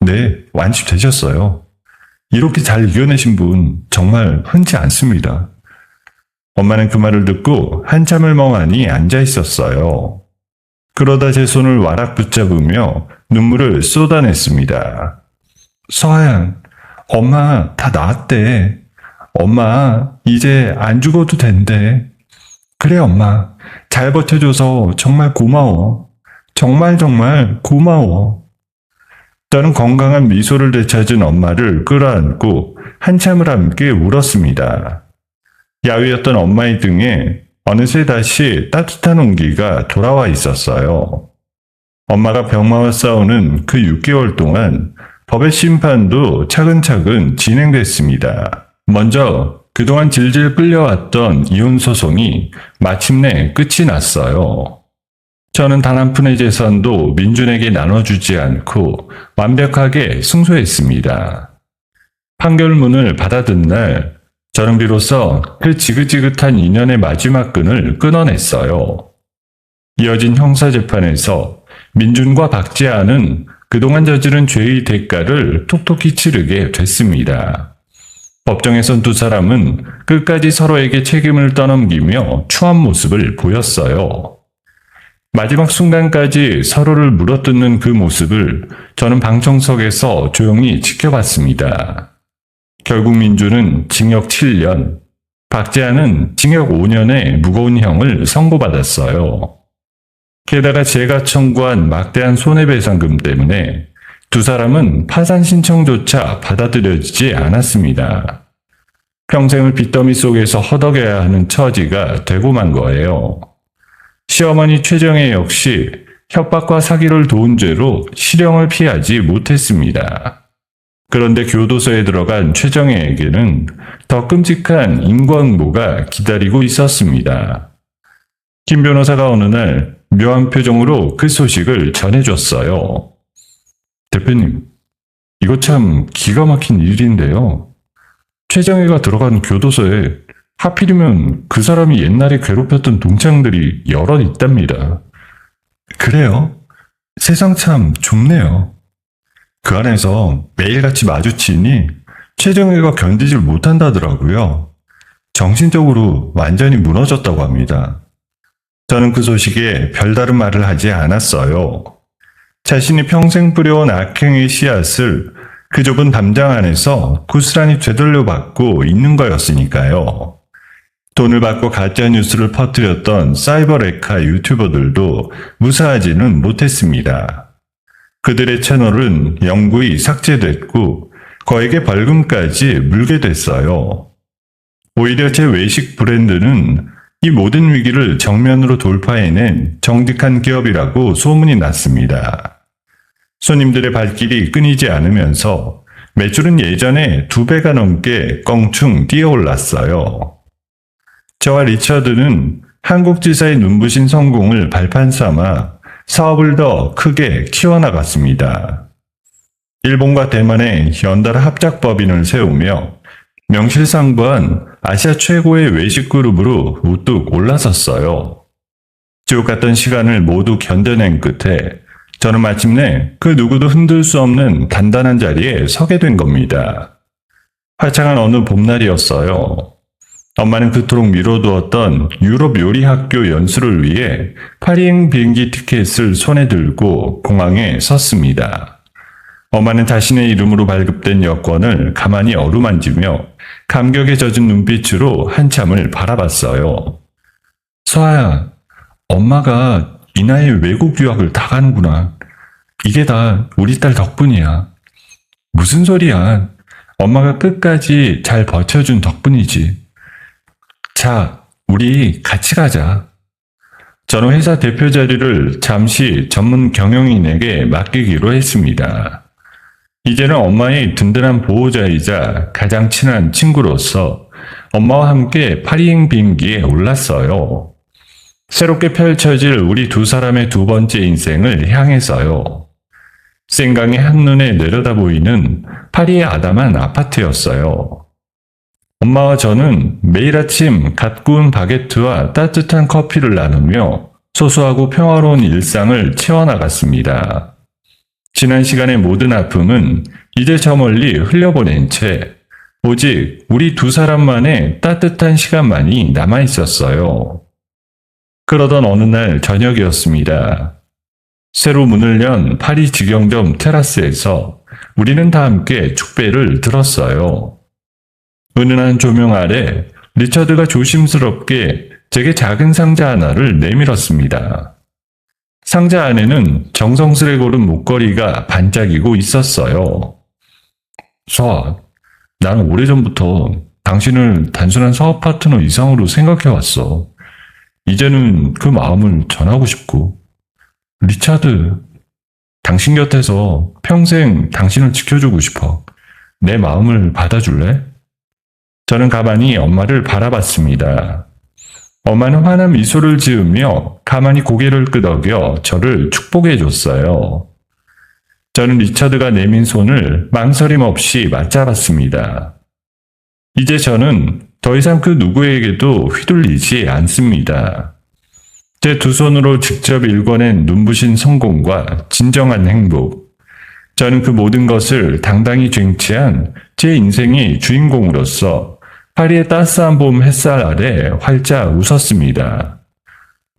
네, 완치되셨어요. 이렇게 잘 이겨내신 분 정말 흔치 않습니다. 엄마는 그 말을 듣고 한참을 멍하니 앉아 있었어요. 그러다 제 손을 와락 붙잡으며 눈물을 쏟아냈습니다. 서하양, 엄마 다 나았대. 엄마 이제 안 죽어도 된대. 그래 엄마, 잘 버텨줘서 정말 고마워. 정말 고마워. 저는 건강한 미소를 되찾은 엄마를 끌어안고 한참을 함께 울었습니다. 야위었던 엄마의 등에 어느새 다시 따뜻한 온기가 돌아와 있었어요. 엄마가 병마와 싸우는 그 6개월 동안 법의 심판도 차근차근 진행됐습니다. 먼저 그동안 질질 끌려왔던 이혼 소송이 마침내 끝이 났어요. 저는 단 한 푼의 재산도 민준에게 나눠주지 않고 완벽하게 승소했습니다. 판결문을 받아든 날, 저는 비로소 그 지긋지긋한 인연의 마지막 끈을 끊어냈어요. 이어진 형사재판에서 민준과 박지아는 그동안 저지른 죄의 대가를 톡톡히 치르게 됐습니다. 법정에선 두 사람은 끝까지 서로에게 책임을 떠넘기며 추한 모습을 보였어요. 마지막 순간까지 서로를 물어뜯는 그 모습을 저는 방청석에서 조용히 지켜봤습니다. 결국 민주는 징역 7년, 박재환은 징역 5년의 무거운 형을 선고받았어요. 게다가 제가 청구한 막대한 손해배상금 때문에 두 사람은 파산 신청조차 받아들여지지 않았습니다. 평생을 빚더미 속에서 허덕여야 하는 처지가 되고 만 거예요. 시어머니 최정혜 역시 협박과 사기를 도운 죄로 실형을 피하지 못했습니다. 그런데 교도소에 들어간 최정혜에게는 더 끔찍한 인과응보가 기다리고 있었습니다. 김 변호사가 어느 날 묘한 표정으로 그 소식을 전해줬어요. 대표님, 이거 참 기가 막힌 일인데요. 최정혜가 들어간 교도소에 하필이면 그 사람이 옛날에 괴롭혔던 동창들이 여럿 있답니다. 그래요? 세상 참 좁네요. 그 안에서 매일같이 마주치니 최정혜가 견디질 못한다더라고요. 정신적으로 완전히 무너졌다고 합니다. 저는 그 소식에 별다른 말을 하지 않았어요. 자신이 평생 뿌려온 악행의 씨앗을 그 좁은 담장 안에서 고스란히 되돌려받고 있는 거였으니까요. 돈을 받고 가짜뉴스를 퍼뜨렸던 사이버레카 유튜버들도 무사하지는 못했습니다. 그들의 채널은 영구히 삭제됐고 거액의 벌금까지 물게 됐어요. 오히려 제 외식 브랜드는 이 모든 위기를 정면으로 돌파해낸 정직한 기업이라고 소문이 났습니다. 손님들의 발길이 끊이지 않으면서 매출은 예전에 2배가 넘게 껑충 뛰어올랐어요. 저와 리처드는 한국 지사의 눈부신 성공을 발판 삼아 사업을 더 크게 키워나갔습니다. 일본과 대만에 연달아 합작법인을 세우며 명실상부한 아시아 최고의 외식 그룹으로 우뚝 올라섰어요. 지옥 같던 시간을 모두 견뎌낸 끝에 저는 마침내 그 누구도 흔들 수 없는 단단한 자리에 서게 된 겁니다. 화창한 어느 봄날이었어요. 엄마는 그토록 미뤄두었던 유럽 요리학교 연수를 위해 파리행 비행기 티켓을 손에 들고 공항에 섰습니다. 엄마는 자신의 이름으로 발급된 여권을 가만히 어루만지며 감격에 젖은 눈빛으로 한참을 바라봤어요. 서아야, 엄마가 이 나이에 외국 유학을 다 가는구나. 이게 다 우리 딸 덕분이야. 무슨 소리야. 엄마가 끝까지 잘 버텨준 덕분이지. 자, 우리 같이 가자. 저는 회사 대표 자리를 잠시 전문 경영인에게 맡기기로 했습니다. 이제는 엄마의 든든한 보호자이자 가장 친한 친구로서 엄마와 함께 파리행 비행기에 올랐어요. 새롭게 펼쳐질 우리 두 사람의 두 번째 인생을 향해서요. 생강의 한눈에 내려다 보이는 파리의 아담한 아파트였어요. 엄마와 저는 매일 아침 갓 구운 바게트와 따뜻한 커피를 나누며 소소하고 평화로운 일상을 채워나갔습니다. 지난 시간의 모든 아픔은 이제 저 멀리 흘려보낸 채 오직 우리 두 사람만의 따뜻한 시간만이 남아있었어요. 그러던 어느 날 저녁이었습니다. 새로 문을 연 파리 직영점 테라스에서 우리는 다 함께 축배를 들었어요. 은은한 조명 아래 리처드가 조심스럽게 제게 작은 상자 하나를 내밀었습니다. 상자 안에는 정성스레 고른 목걸이가 반짝이고 있었어요. 서아, 나는 오래전부터 당신을 단순한 사업 파트너 이상으로 생각해왔어. 이제는 그 마음을 전하고 싶고. 리차드, 당신 곁에서 평생 당신을 지켜주고 싶어. 내 마음을 받아줄래? 저는 가만히 엄마를 바라봤습니다. 엄마는 환한 미소를 지으며 가만히 고개를 끄덕여 저를 축복해 줬어요. 저는 리처드가 내민 손을 망설임 없이 맞잡았습니다. 이제 저는 더 이상 그 누구에게도 휘둘리지 않습니다. 제 두 손으로 직접 일궈낸 눈부신 성공과 진정한 행복. 저는 그 모든 것을 당당히 쟁취한 제 인생의 주인공으로서 파리의 따스한 봄 햇살 아래 활짝 웃었습니다.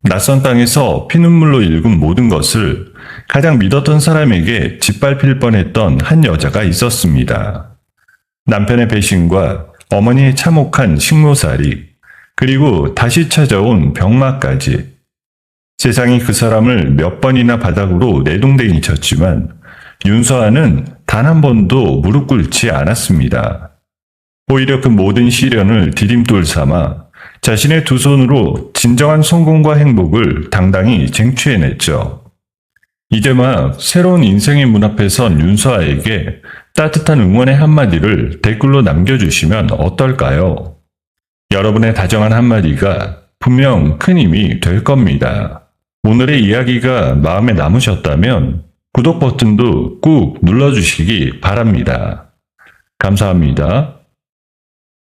낯선 땅에서 피눈물로 일군 모든 것을 가장 믿었던 사람에게 짓밟힐 뻔했던 한 여자가 있었습니다. 남편의 배신과 어머니의 참혹한 식모살이, 그리고 다시 찾아온 병마까지. 세상이 그 사람을 몇 번이나 바닥으로 내동댕이 쳤지만 윤서아는 단 한 번도 무릎 꿇지 않았습니다. 오히려 그 모든 시련을 디딤돌 삼아 자신의 두 손으로 진정한 성공과 행복을 당당히 쟁취해냈죠. 이제 막 새로운 인생의 문 앞에 선 윤서아에게 따뜻한 응원의 한마디를 댓글로 남겨주시면 어떨까요? 여러분의 다정한 한마디가 분명 큰 힘이 될 겁니다. 오늘의 이야기가 마음에 남으셨다면 구독 버튼도 꾹 눌러주시기 바랍니다. 감사합니다.